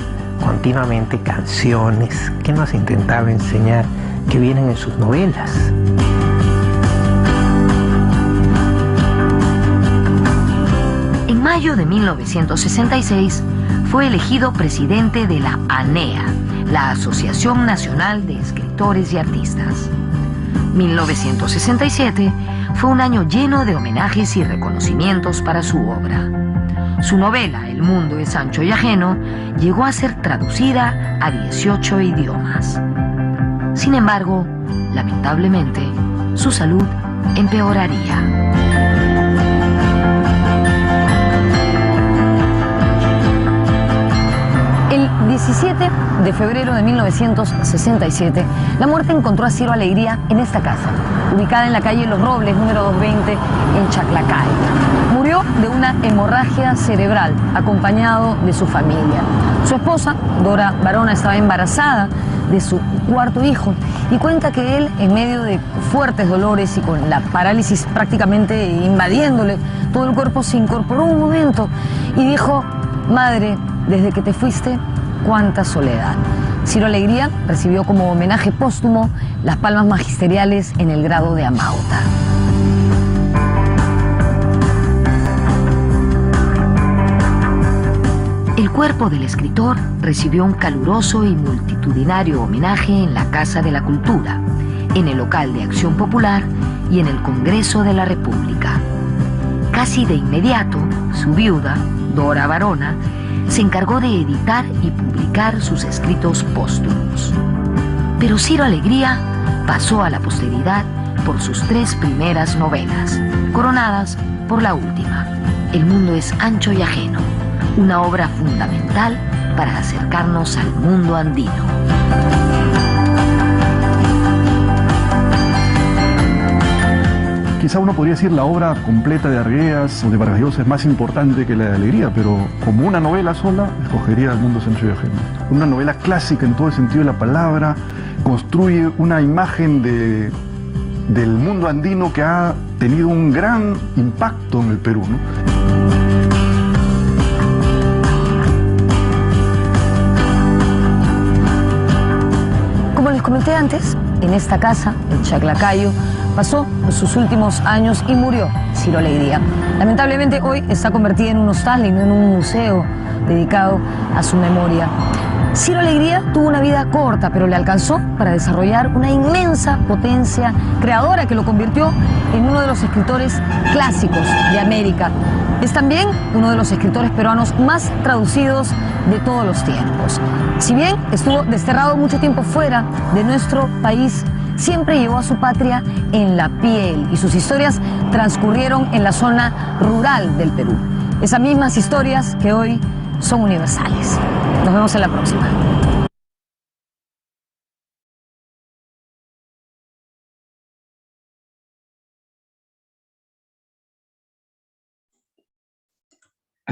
continuamente canciones que nos intentaba enseñar, que vienen en sus novelas. En mayo de 1966 fue elegido presidente de la ANEA, la Asociación Nacional de Escritores y Artistas. 1967 fue un año lleno de homenajes y reconocimientos para su obra. Su novela El mundo es ancho y ajeno llegó a ser traducida a 18 idiomas. Sin embargo, lamentablemente, su salud empeoraría. El 17 de febrero de 1967, la muerte encontró a Ciro Alegría en esta casa, ubicada en la calle Los Robles, número 220, en Chaclacayo. Murió de una hemorragia cerebral, acompañado de su familia. Su esposa, Dora Varona, estaba embarazada de su cuarto hijo y cuenta que él, en medio de fuertes dolores y con la parálisis prácticamente invadiéndole todo el cuerpo, se incorporó un momento y dijo: «Madre, desde que te fuiste, cuánta soledad». Ciro Alegría recibió como homenaje póstumo las palmas magisteriales en el grado de Amauta. El cuerpo del escritor recibió un caluroso y multitudinario homenaje en la Casa de la Cultura, en el local de Acción Popular y en el Congreso de la República. Casi de inmediato, su viuda, Dora Varona, se encargó de editar y publicar sus escritos póstumos. Pero Ciro Alegría pasó a la posteridad por sus 3 primeras novelas, coronadas por la última, El mundo es ancho y ajeno, una obra fundamental para acercarnos al mundo andino. Quizá uno podría decir la obra completa de Arguedas o de Vargas Llosa es más importante que la de Alegría, pero como una novela sola, escogería El mundo es ancho y ajeno. Una novela clásica en todo el sentido de la palabra, construye una imagen del mundo andino que ha tenido un gran impacto en el Perú, ¿no? Como les comenté antes, en esta casa, en Chaclacayo, pasó sus últimos años y murió Ciro Alegría. Lamentablemente hoy está convertida en un hostal y no en un museo dedicado a su memoria. Ciro Alegría tuvo una vida corta, pero le alcanzó para desarrollar una inmensa potencia creadora que lo convirtió en uno de los escritores clásicos de América. Es también uno de los escritores peruanos más traducidos de todos los tiempos. Si bien estuvo desterrado mucho tiempo fuera de nuestro país, siempre llevó a su patria en la piel y sus historias transcurrieron en la zona rural del Perú. Esas mismas historias que hoy son universales. Nos vemos en la próxima.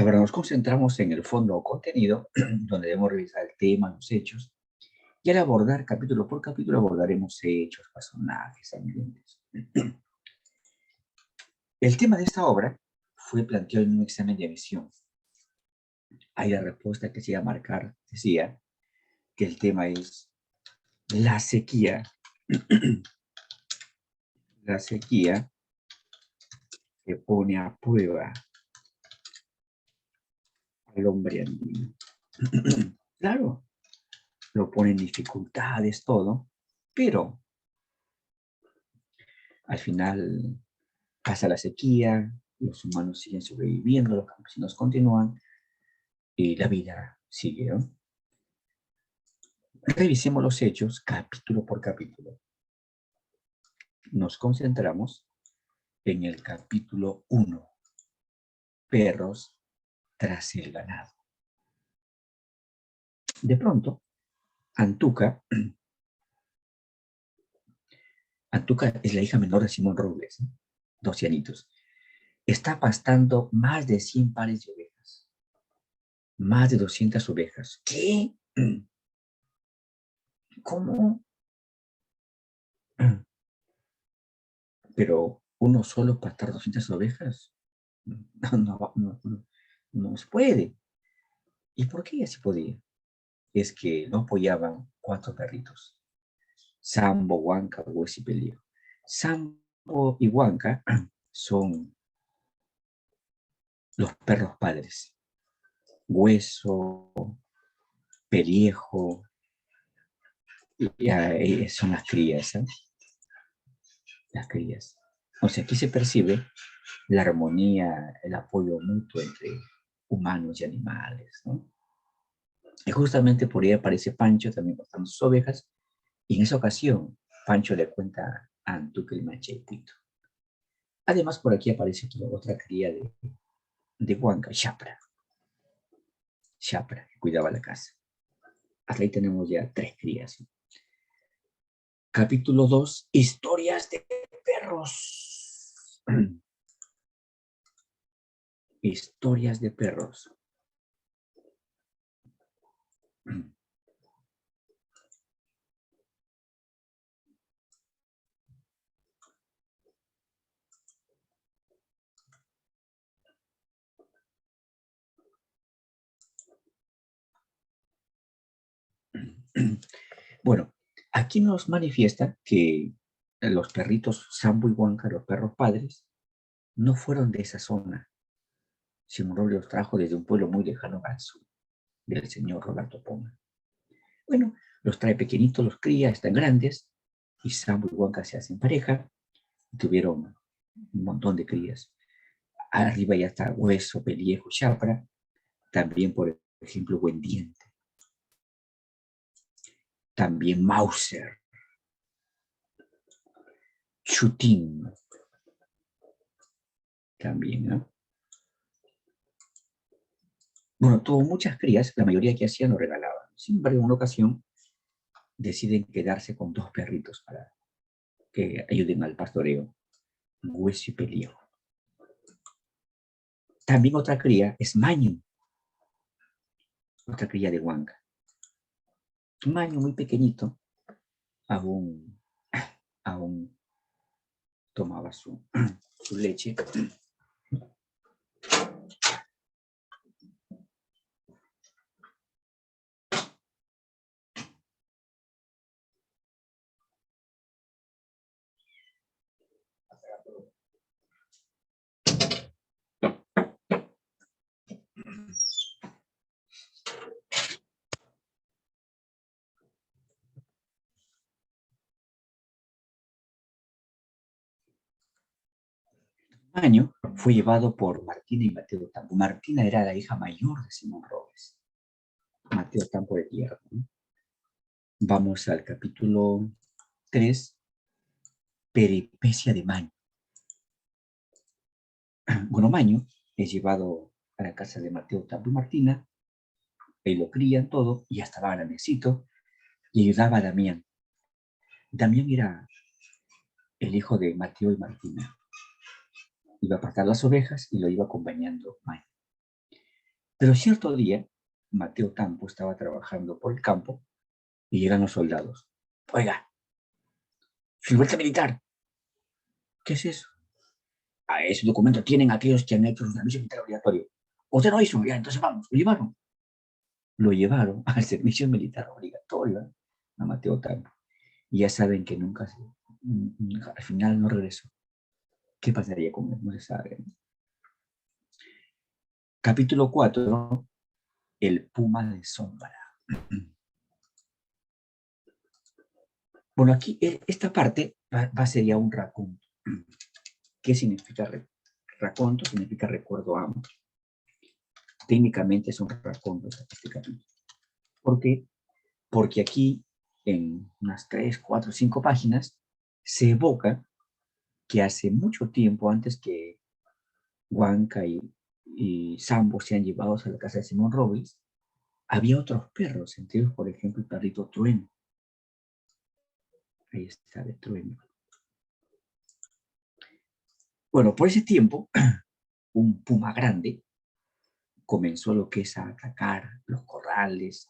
Ahora nos concentramos en el fondo o contenido, donde debemos revisar el tema, los hechos, y al abordar capítulo por capítulo abordaremos hechos, personajes, ambientes. El tema de esta obra fue planteado en un examen de admisión. Ahí la respuesta que se iba a marcar decía que el tema es la sequía. La sequía que pone a prueba al hombre andino. Claro, lo pone en dificultades, todo, pero al final pasa la sequía, los humanos siguen sobreviviendo, los campesinos continúan y la vida sigue, ¿no? Revisemos los hechos capítulo por capítulo. Nos concentramos en el capítulo 1, perros tras el ganado. De pronto, Antuca es la hija menor de Simón Robles, 12 añitos. Está pastando más de 100 pares de ovejas. Más de 200 ovejas. ¿Qué? ¿Cómo? Pero uno solo pastar 200 ovejas no se puede. ¿Y por qué así podía? Es que no apoyaban 4 perritos. Sambo, Huanca, Hueso y Pellejo. Sambo y Huanca son los perros padres. Hueso, Pellejo, son las crías, ¿eh? Las crías. O sea, aquí se percibe la armonía, el apoyo mutuo entre humanos y animales, ¿no? Y justamente por ahí aparece Pancho también pastando sus ovejas, y en esa ocasión Pancho le cuenta a Antuca el machepito. Además, por aquí aparece otra cría de Huanca, Chapra, que cuidaba la casa. Hasta ahí tenemos ya 3 crías. Capítulo 2, historias de perros. Historias de perros. Bueno, aquí nos manifiesta que los perritos Sambo y Huanca, los perros padres, no fueron de esa zona. Simón Robles los trajo desde un pueblo muy lejano al sur, del señor Roberto Poma. Bueno, los trae pequeñitos, los cría, están grandes, y Sambo y Huanca se hacen pareja, y tuvieron un montón de crías. Arriba ya está Hueso, Pellejo, Chapra, también, por ejemplo, Buen Diente. También Mauser, Chutín, también, ¿no? Bueno, tuvo muchas crías, la mayoría que hacían lo regalaban. Sin embargo, en una ocasión deciden quedarse con 2 perritos para que ayuden al pastoreo, Hueso y Pellejo. También otra cría es Maño, otra cría de Huanca. Maño, muy pequeñito, aún tomaba su leche. Maño fue llevado por Martina y Mateo Tampo. Martina era la hija mayor de Simón Robles. Mateo Tampo de Tierra, ¿no? Vamos al capítulo 3, peripecia de Maño. Bueno, Maño es llevado a la casa de Mateo Tampo y Martina, y lo crían todo, y ya estaba grandecito, y ayudaba a Damián. Damián era el hijo de Mateo y Martina. Iba a pastar las ovejas y lo iba acompañando Maño. Pero cierto día, Mateo Tampo estaba trabajando por el campo y llegan los soldados. Oiga, silueta militar. ¿Qué es eso? Ah, ese documento tienen aquellos que han hecho su servicio militar obligatorio. Usted no hizo, ya, entonces vamos, lo llevaron. Lo llevaron al servicio militar obligatorio a Mateo Tampo. Y ya saben que nunca, al final no regresó. ¿Qué pasaría con él? No se sabe. Capítulo 4, el puma de sombra. Bueno, aquí esta parte va a ser ya un raconto. ¿Qué significa raconto? Significa recuerdo amo. Técnicamente es un raconto este capítulo. ¿Por qué? Porque aquí, en unas 3, 4, 5 páginas, se evoca que hace mucho tiempo, antes que Huanca y Sambo sean llevados a la casa de Simón Robles, había otros perros, entre ellos, por ejemplo, el perrito Trueno. Ahí está, de Trueno. Bueno, por ese tiempo, un puma grande comenzó lo que es a atacar los corrales,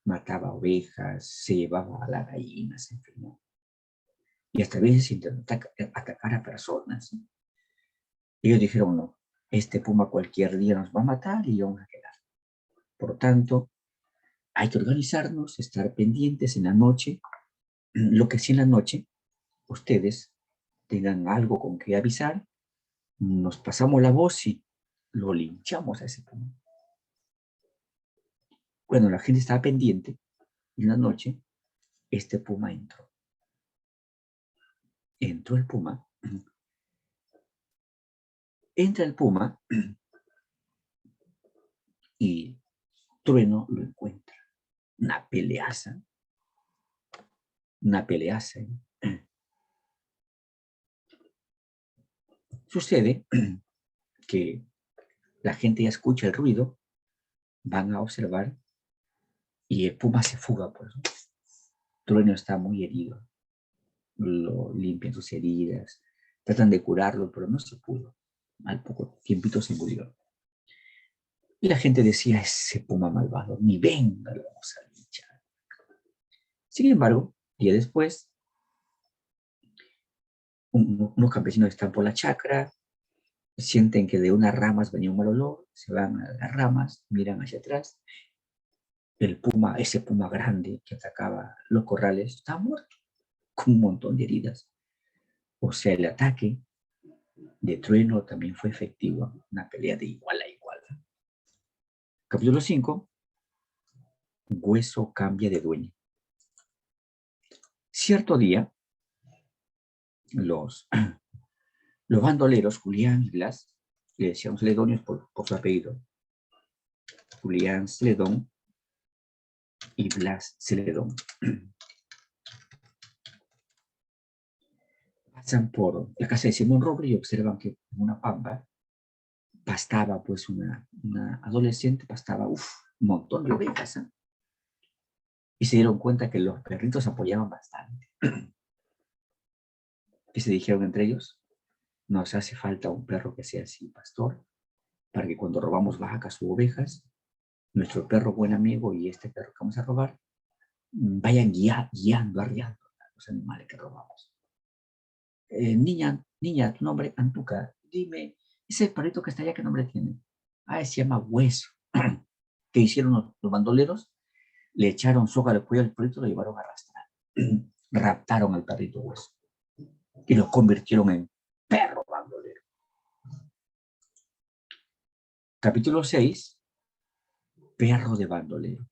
mataba ovejas, se llevaba a las gallinas, en fin, ¿no? Y hasta a veces intentó atacar a personas, ¿no? Ellos dijeron, no, este puma cualquier día nos va a matar y vamos a quedar. Por tanto, hay que organizarnos, estar pendientes en la noche. Lo que sí en la noche, ustedes tengan algo con que avisar, nos pasamos la voz y lo linchamos a ese puma. Bueno, la gente estaba pendiente y en la noche este puma entró. Entró el puma. Entra el puma y Trueno lo encuentra. Una peleaza. Una peleaza. Sucede que la gente ya escucha el ruido, van a observar y el puma se fuga. Pues. Trueno está muy herido. Lo limpian sus heridas, tratan de curarlo, pero no se pudo. Al poco tiempito se murió. Y la gente decía, ese puma malvado, ni venga, lo vamos a linchar. Sin embargo, día después, unos campesinos están por la chacra, sienten que de unas ramas venía un mal olor, se van a las ramas, miran hacia atrás. El puma, ese puma grande que atacaba los corrales, está muerto, con un montón de heridas. O sea, el ataque de Trueno también fue efectivo, una pelea de igual a igual. Capítulo 5, Hueso cambia de dueño. Cierto día, los bandoleros, Julián y Blas, le decían Celedonios por su apellido, Julián Celedón y Blas Celedón, pasan por la casa de Simón Roble y observan que en una pampa pastaba pues una adolescente, pastaba un montón de ovejas, ¿eh? Y se dieron cuenta que los perritos apoyaban bastante. ¿Qué se dijeron entre ellos? Nos hace falta un perro que sea así, pastor, para que cuando robamos vacas u ovejas, nuestro perro buen amigo y este perro que vamos a robar vayan guiando, arriando a los animales que robamos. Niña, tu nombre, Antuca, dime, ese perrito que está allá, ¿qué nombre tiene? Ah, se llama Hueso. ¿Qué hicieron los bandoleros? Le echaron soga al cuello al perrito y lo llevaron a arrastrar. Raptaron al perrito Hueso y lo convirtieron en perro bandolero. Capítulo 6, perro de bandolero.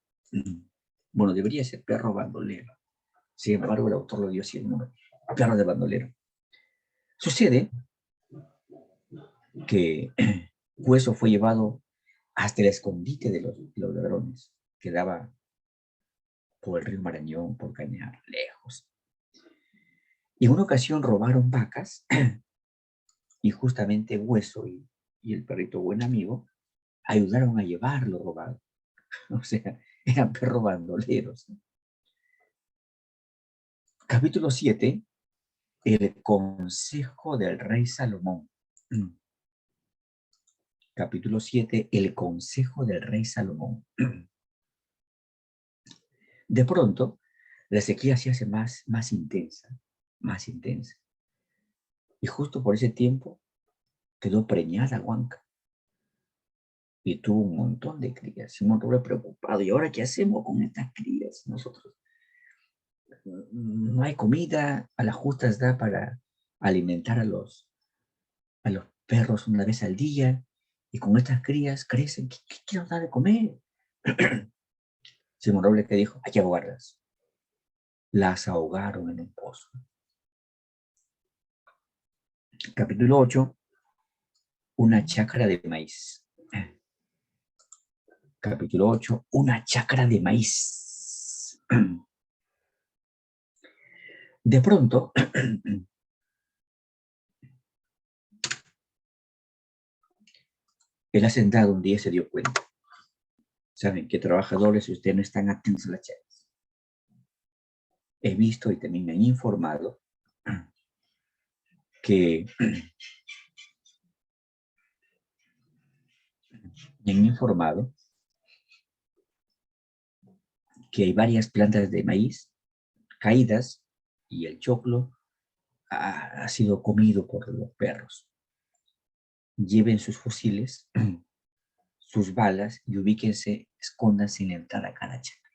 Bueno, debería ser perro bandolero. Sin embargo, el autor lo dio así el nombre, perro de bandolero. Sucede que Hueso fue llevado hasta el escondite de los ladrones, que daba por el río Marañón, por Cañar, lejos. Y en una ocasión robaron vacas y justamente Hueso y el perrito buen amigo ayudaron a llevar lo robado. O sea, eran perros bandoleros. Capítulo 7, el consejo del rey Salomón. Capítulo 7, el consejo del rey Salomón. De pronto, la sequía se hace más intensa, más intensa. Y justo por ese tiempo quedó preñada Huanca. Y tuvo un montón de crías. Simón Robles preocupado. ¿Y ahora qué hacemos con estas crías? Nosotros no hay comida, a las justas da para alimentar a los perros una vez al día. Y con estas crías crecen. ¿Qué nos da de comer? Simón Robles que dijo, hay que ahogarlas. Las ahogaron en un pozo. Capítulo 8, una chacra de maíz. Capítulo 8, una chacra de maíz. De pronto, el hacendado un día se dio cuenta. Saben que trabajadores, si ustedes no están atentos a las chacras. He visto y también me han informado que hay varias plantas de maíz caídas y el choclo ha sido comido por los perros. Lleven sus fusiles, sus balas y ubíquense, escóndanse en la entrada a cada chacra.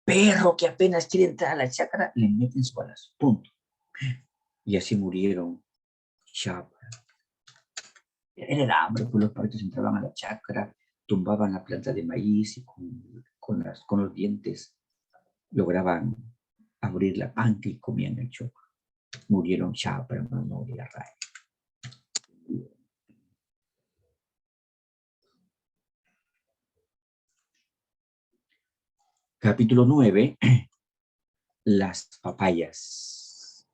Perro que apenas quiere entrar a la chacra, le meten su balazo, punto. Y así murieron. Chapa. Era el hambre, pues los perritos entraban a la chacra, tumbaban la planta de maíz y con los dientes lograban abrir la panca y comían el choclo. Murieron Chapa, hermano, y la raya. Capítulo 9, las papayas.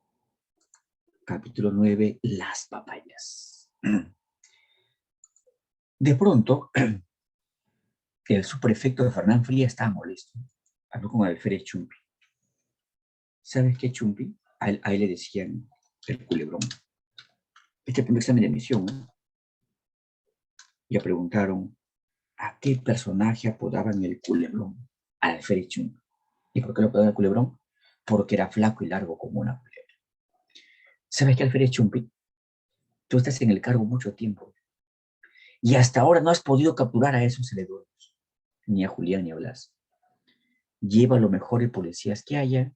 Capítulo 9, las papayas. De pronto, el subprefecto de Fernán Fría estaba molesto. Habló con el alférez Chumpi. ¿Sabes qué, Chumpi? A él le decían el culebrón. Este primer examen de admisión, ¿eh? Le preguntaron a qué personaje apodaban el culebrón. Al alférez Chumpi. ¿Y por qué lo apodaban el culebrón? Porque era flaco y largo como una culebra. ¿Sabes qué, alférez Chumpi? Tú estás en el cargo mucho tiempo y hasta ahora no has podido capturar a esos heredores, ni a Julián ni a Blas. Lleva a los mejores policías que haya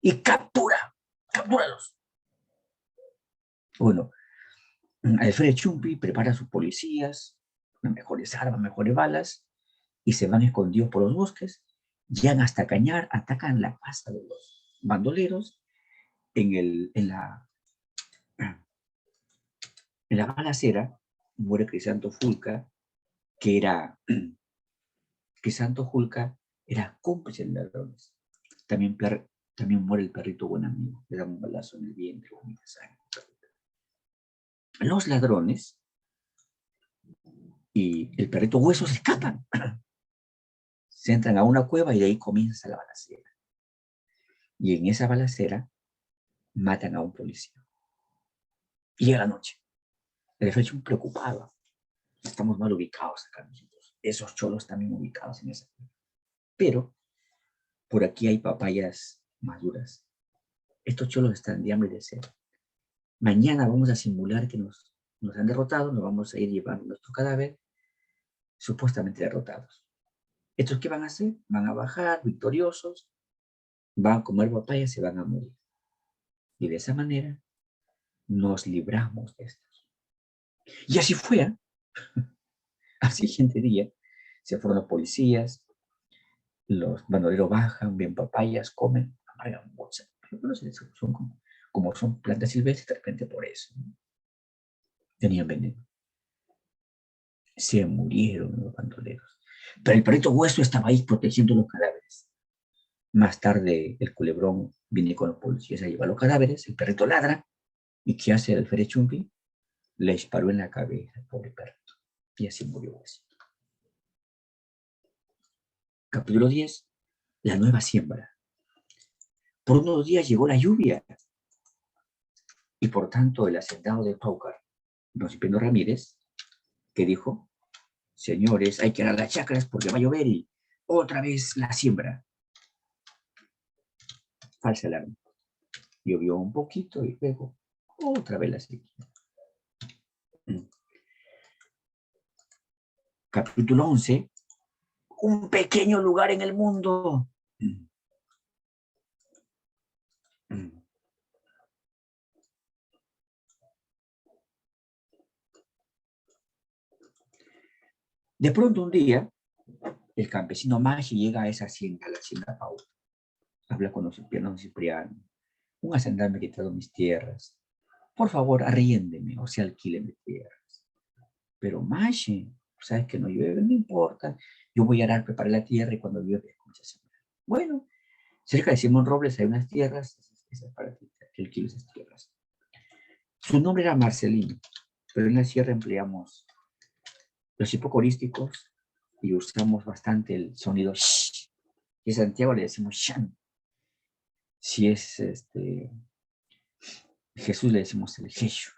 y captúralos. Bueno, alférez Chumpi prepara a sus policías, mejores armas, mejores balas, y se van escondidos por los bosques, llegan hasta Cañar, atacan la casa de los bandoleros, en la balacera muere Crisanto Fulca, Crisanto Fulca era cómplice de ladrones. También muere el perrito buen amigo, le da un balazo en el vientre, vomita sangre. Los ladrones y el perrito hueso se escapan. Se entran a una cueva y de ahí comienza la balacera. Y en esa balacera matan a un policía. Y llega la noche. El alférez preocupado. Estamos mal ubicados acá nosotros. Esos cholos también ubicados en esa cueva. Pero por aquí hay papayas maduras. Estos cholos están de hambre y de sed. Mañana vamos a simular que nos han derrotado, nos vamos a ir llevando nuestro cadáver, supuestamente derrotados. ¿Estos qué van a hacer? Van a bajar victoriosos, van a comer papayas y se van a morir. Y de esa manera nos libramos de estos. Y así fue, ¿eh? Al siguiente día se fueron los policías, los bandoleros bajan, ven papayas, comen, amargan mucho. Como son plantas silvestres, de repente por eso, ¿no? Tenían veneno. Se murieron los bandoleros. Pero el perrito hueso estaba ahí protegiendo los cadáveres. Más tarde el culebrón viene con los policías a llevar los cadáveres, el perrito ladra, ¿y qué hace el alférez Chumpi? Le disparó en la cabeza al pobre perrito. Y así murió Huesito. Capítulo 10, la nueva siembra. Por unos días llegó la lluvia y por tanto el hacendado de Paucar, don Cipriano Ramírez, ¿Qué dijo? Señores, hay que arar las chacras porque va a llover y otra vez la siembra. Falsa alarma. Llovió un poquito y luego otra vez la sequía. Capítulo 11. Un pequeño lugar en el mundo. De pronto un día, el campesino Maggi llega a esa hacienda, la hacienda Pau. Habla con los piernos de Cipriano. Un hacendal me ha quitado mis tierras. Por favor, arriéndeme o se alquilen mis tierras. Pero Maggi, sabes que no llueve, no importa. Yo voy a arar, preparar la tierra y cuando llueve comienza a sembrar. Bueno, cerca de Simón Robles hay unas tierras, esas para que alquile esas tierras. Su nombre era Marcelino, pero en la sierra empleamos los hipocorísticos y usamos bastante el sonido sh. Y en Santiago le decimos shan. Si es Jesús le decimos el jeshu.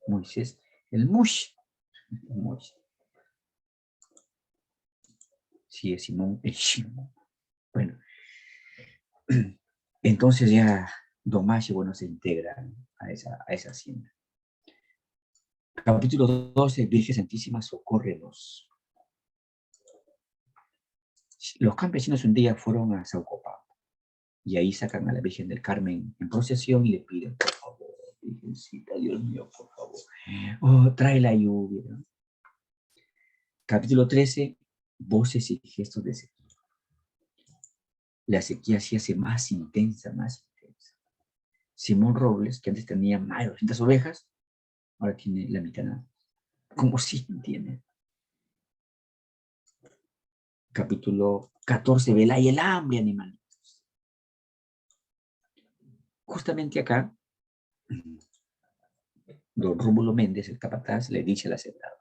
Moisés, el mush. Si es Simón, el shimo. Bueno, entonces ya Don Maggi, bueno, se integra a esa hacienda. Capítulo 12, Virgen Santísima, socórrenos. Los campesinos un día fueron a Saucopán y ahí sacan a la Virgen del Carmen en procesión y le piden, por favor, Virgencita, Dios mío, por favor, oh, trae la lluvia, ¿no? Capítulo 13, voces y gestos de sequía. La sequía se hace más intensa, más intensa. Simón Robles, que antes tenía más de 200 ovejas, ahora tiene la mitad nada. Como si tiene. Capítulo 14, Vela y el hambre, animalitos. Justamente acá, don Rómulo Méndez, el capataz, le dice al hacendado: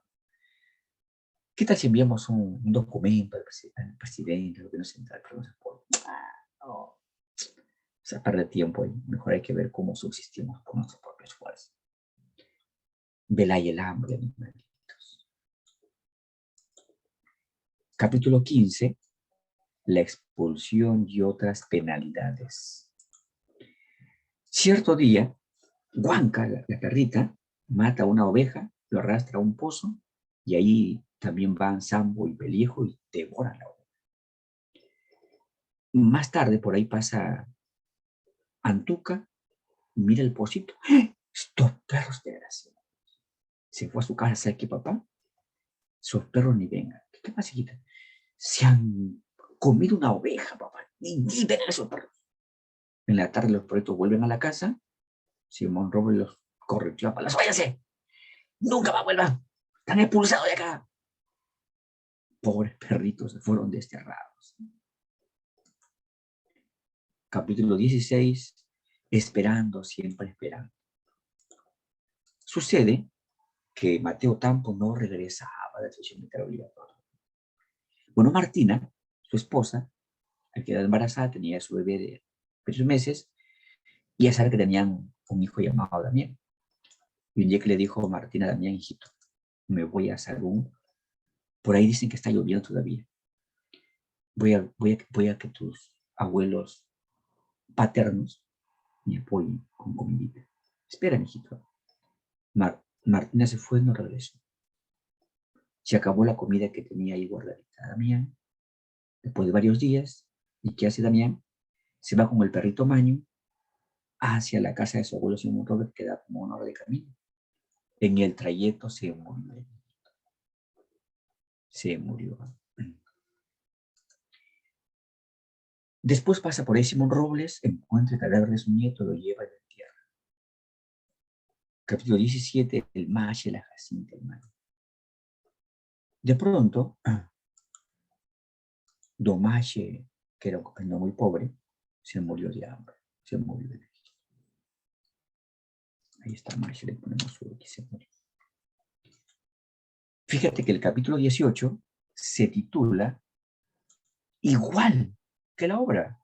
¿qué tal si enviamos un documento al presidente, al gobierno central? Pero no se puede. No. O sea, perder tiempo ahí. Mejor hay que ver cómo subsistimos con nuestros propios esfuerzos. Vela y el hambre, animalitos. Capítulo 15, la expulsión y otras penalidades. Cierto día, Huanca, la perrita, mata a una oveja, lo arrastra a un pozo, y ahí también van Sambo y Peliejo y devoran la oveja. Más tarde, por ahí pasa Antuca, mira el pocito. Estos perros de gracia. Se fue a su casa, ¿sabe qué, papá? Esos perros ni vengan. ¿Qué pasa, hijita? Se han comido una oveja, papá. Ni vengan esos perros. En la tarde los perritos vuelven a la casa. Simón Robles los corre, clapa, ¡las váyanse! ¡Nunca más vuelvan! ¡Están expulsados de acá! Pobres perritos se fueron desterrados. Capítulo 16, esperando, siempre esperando. Sucede que Mateo Tampo no regresaba de su militar obligatorio. Bueno, Martina, su esposa, al quedar embarazada, tenía su bebé de 3 meses, y ya sabe que tenían un hijo llamado Damián. Y un día que le dijo Martina a Damián: hijito, me voy a Sagún, por ahí dicen que está lloviendo todavía. Voy a que tus abuelos paternos me apoyen con comidita. Espera, mijito. Martina se fue y no regresó. Se acabó la comida que tenía ahí guardadita Damián. Después de varios días, ¿y qué hace Damián? Se va con el perrito Maño hacia la casa de su abuelo Simón Robert, que da como 1 hora de camino. En el trayecto se murió. Se murió. Después pasa por ahí Simón Robles, encuentra el cadáver de su nieto, lo lleva y lo entierra. Capítulo 17, el Maggi, la Jacinta, el Maño. De pronto, Don Maggi, que era un compañero muy pobre, se murió de hambre, se murió de hambre. Ahí está Maggi, le ponemos su que se murió. Fíjate que el capítulo 18 se titula igual que la obra: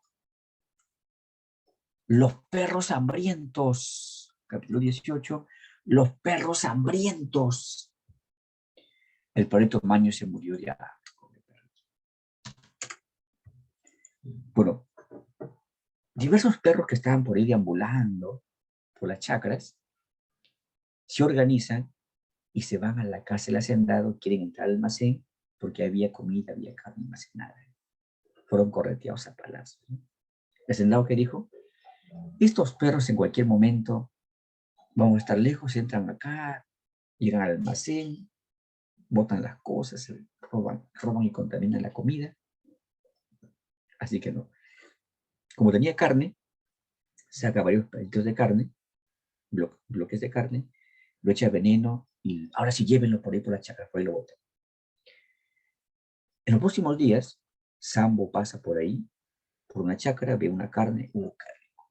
Los perros hambrientos. Capítulo 18, los perros hambrientos. El perrito Maño se murió ya. Bueno, diversos perros que estaban por ahí deambulando por las chacras se organizan y se van a la casa del hacendado, quieren entrar al almacén porque había comida, había carne almacenada. Fueron correteados a palacio. El hacendado que dijo, estos perros en cualquier momento van a estar lejos, entran acá, llegan al almacén, botan las cosas, roban y contaminan la comida. Así que no. Como tenía carne, saca varios pedacitos de carne, bloques de carne, lo echa veneno y ahora sí llévenlo por ahí por la chacra, por ahí lo botan. En los próximos días, Sambo pasa por ahí, por una chacra, ve una carne,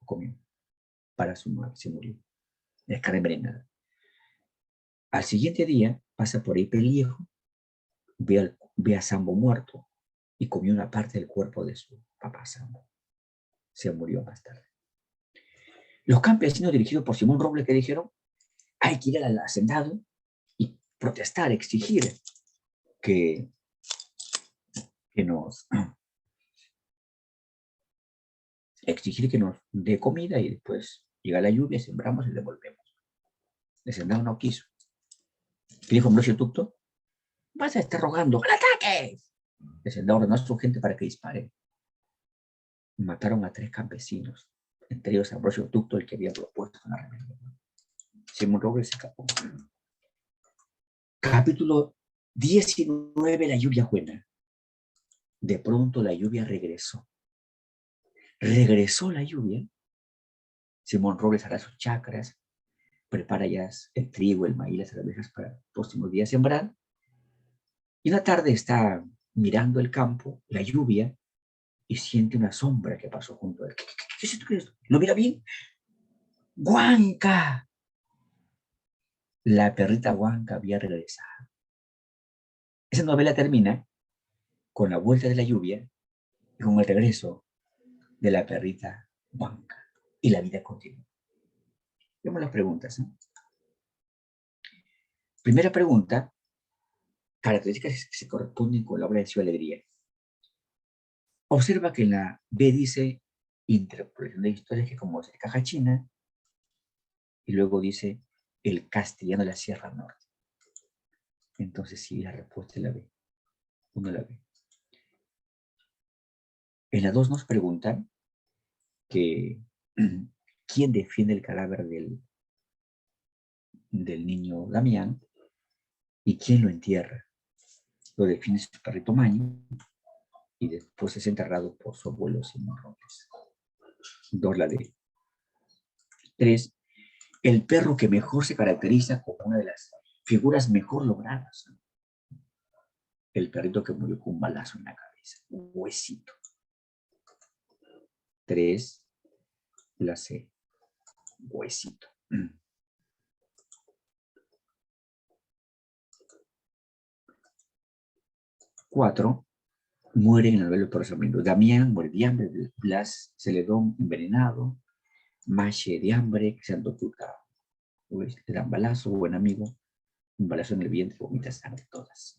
comió. Para su madre, se murió. Es carne envenenada. Al siguiente día, pasa por ahí Peliejo, ve a Sambo muerto y comió una parte del cuerpo de su papá Sambo. Se murió más tarde. Los campesinos dirigidos por Simón Robles que dijeron, hay que ir al hacendado y protestar, exigir que nos dé comida y después llega la lluvia, sembramos y devolvemos. El hacendado no quiso. ¿Qué dijo Ambrosio Tucto? Vas a estar rogando, ¡al ataque! El hacendado ordenó a su gente para que disparen. Mataron a 3 campesinos, entre ellos Ambrosio Tucto, el que había propuesto la rebelión. Simón Robles se escapó. Capítulo 19, la lluvia buena. De pronto la lluvia regresó. Regresó la lluvia. Simón Robles hará sus chacras, prepara ya el trigo, el maíz, las arvejas para el próximo día sembrar. Y una tarde está mirando el campo, la lluvia, y siente una sombra que pasó junto a él. ¿Qué es esto? ¿Lo mira bien? ¡Guanca! La perrita Guanca había regresado. Esa novela termina con la vuelta de la lluvia y con el regreso de la perrita Guanca. Y la vida continúa. Veamos las preguntas. Primera pregunta, características que se corresponden con la obra de Ciudad Alegría. Observa que en la B dice interpretación de historias que como se caja china, y luego dice el castellano de la Sierra Norte. Entonces sí, la respuesta es la B. Uno la B. En la 2 nos preguntan que quién defiende el cadáver del niño Damián y quién lo entierra. Lo define su perrito Maño y después es enterrado por su abuelo Simón Robles. 2 la D. 3. El perro que mejor se caracteriza como una de las figuras mejor logradas. El perrito que murió con un balazo en la cabeza. Un huesito. 3. La C. Huesito. 4. Mueren en el duelo por Sarmiento. Damián muere de hambre, Blas Celedón envenenado, Mache de hambre, Santo Tuta le dan balazo, buen amigo, un balazo en el vientre, vomita sangre todas.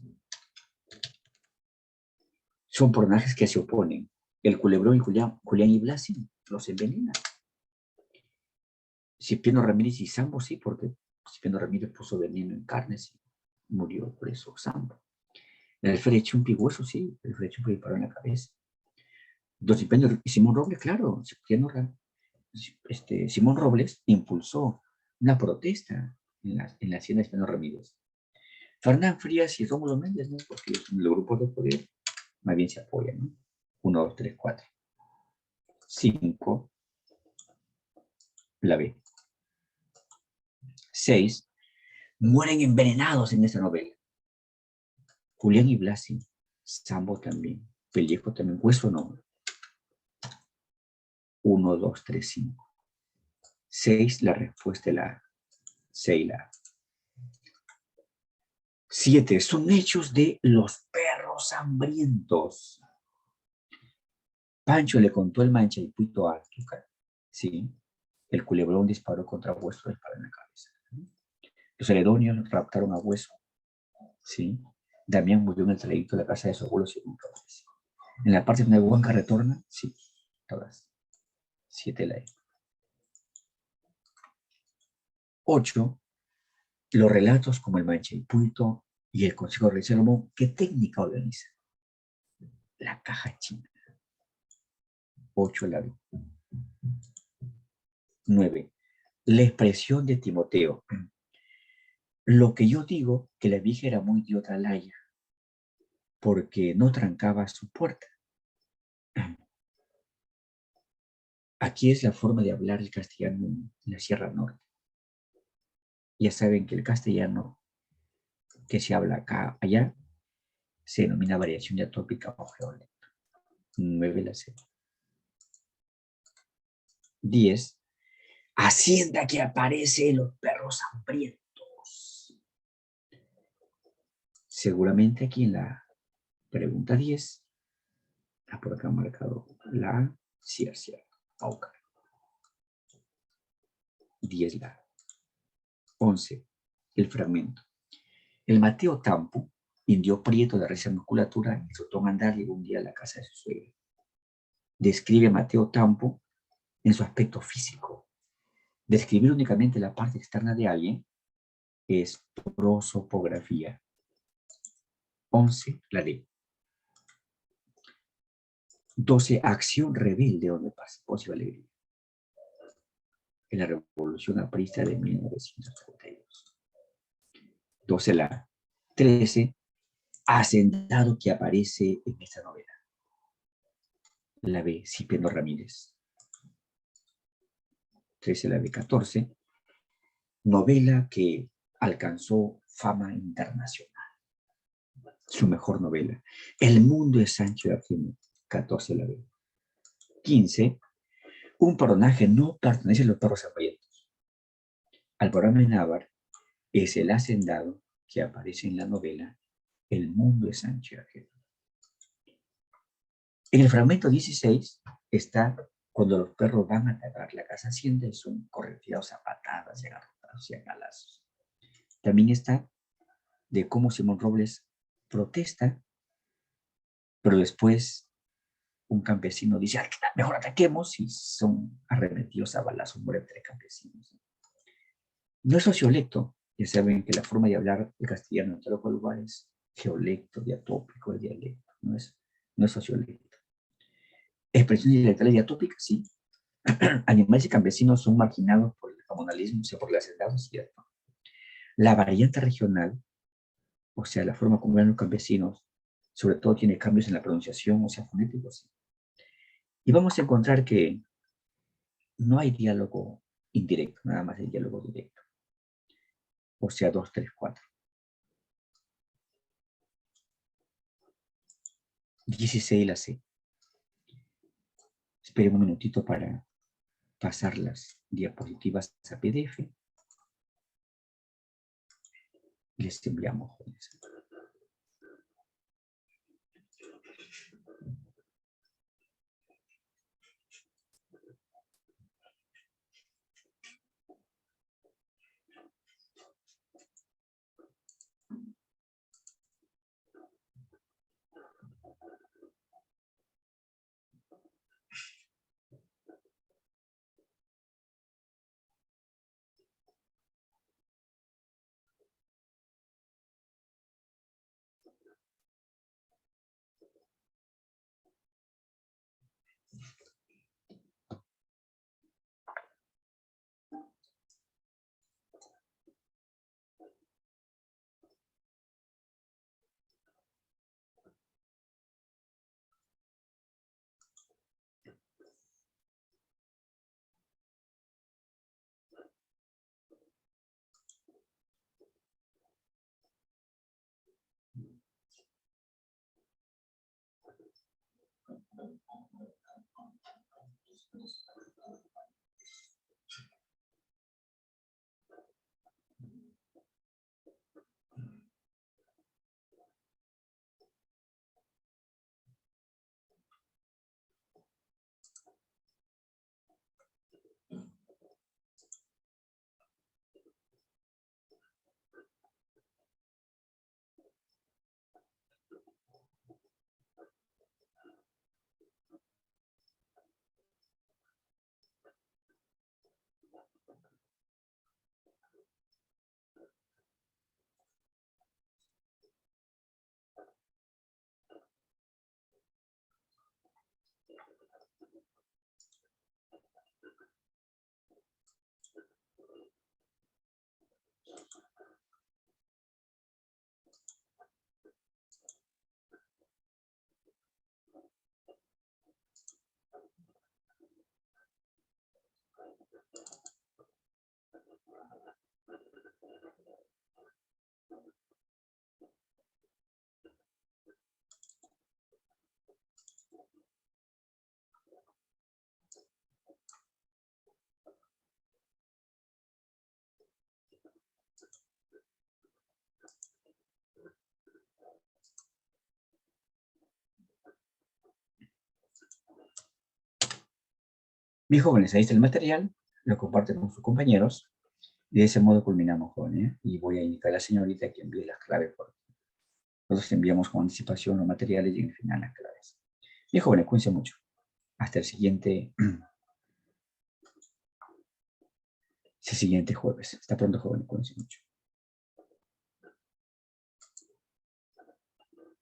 Son personajes que se oponen. El Culebrón y Julián y Blas los envenenan. Cipriano Ramírez y Sambo sí, porque Cipriano Ramírez puso veneno en carnes y murió por eso Sambo. El Alfred Chumpi Hueso, sí, el Alfred Chumpi disparó en la cabeza. Don Cipriano y Simón Robles, claro, Simón Robles impulsó una protesta en la hacienda de Cipriano Ramírez. Fernán Frías y Rómulo Méndez, ¿no? Porque los grupos de poder más bien se apoyan, ¿no? 1, 2, 3, 4. 5, la B. 6, mueren envenenados en esta novela. Julián y Blasi, Sambo también, Pellejo también, Hueso no. 1, 2, 3, 5. 6, la respuesta es la A. 6, la A. 7, son hechos de los perros hambrientos. Pancho le contó el mancha y Puito a Azúcar. Sí, el Culebrón disparó contra Hueso, disparó en la cabeza. Los celedonios raptaron a Hueso. Sí, Damián murió en el trayecto de la casa de su abuelo Simón Robles. En la parte donde Huanca retorna, sí, todas. 7 la E. 8. Los relatos como el Manchaipuito y el Consejo de Rey Salomón, ¿qué técnica organiza? La caja china. 8 la B. 9. La expresión de Timoteo. Lo que yo digo, que la vieja era muy de otra laya, porque no trancaba su puerta. Aquí es la forma de hablar el castellano en la Sierra Norte. Ya saben que el castellano que se habla acá, allá, se denomina variación diatópica o geolecto. 9 la C. 10. Hacienda que aparece en los perros hambrientos. Seguramente aquí en la pregunta 10, por acá marcado la A, sí es cierto. Aucar. 10 la A. 11. El fragmento. El Mateo Tampo, indio prieto de recia musculatura, disfrutó mandarle un día a la casa de su suegra. Describe a Mateo Tampo en su aspecto físico. Describir únicamente la parte externa de alguien es prosopografía. 11, la D. 12, acción rebelde donde participó su alegría. En la Revolución Aprista de 1932. 12, la A. 13, hacendado que aparece en esta novela. La B, Cipriano Ramírez. 13, la B. 14, novela que alcanzó fama internacional. Su mejor novela. El mundo es Sancho de Argenio. 14, la B. 15, un personaje no pertenece a los perros hambrientos. Alborán Amenábar es el hacendado que aparece en la novela El mundo de Sancho de Argenio. En el fragmento 16 está cuando los perros van a atacar la casa hacienda y son correteados a patadas y a garrotazos y a galazos. También está de cómo Simón Robles protesta, pero después un campesino dice, mejor ataquemos, y son arremetidos a balazos, mueren 3 campesinos. No es sociolecto, ya saben que la forma de hablar el castellano en todos los lugares es geolecto, diatópico, el dialecto, no es sociolecto. Expresiones dialectales diatópicas, sí. Animales y campesinos son marginados por el comunalismo, o sea, por las edades, ¿cierto? La variante regional, o sea, la forma como hablan los campesinos, sobre todo tiene cambios en la pronunciación, o sea, fonéticos. Y vamos a encontrar que no hay diálogo indirecto, nada más hay diálogo directo. O sea, 2, 3, 4. 16 la C. Esperen un minutito para pasar las diapositivas a PDF. Les enviamos. Mis jóvenes, ahí está el material, lo comparten con sus compañeros, y de ese modo culminamos, jóvenes, ¿eh? Y voy a indicar a la señorita que envíe las claves. Nosotros enviamos con anticipación los materiales y en el final las claves. Mis jóvenes, cuídense mucho. Hasta el siguiente jueves. Hasta pronto, jóvenes, cuídense mucho.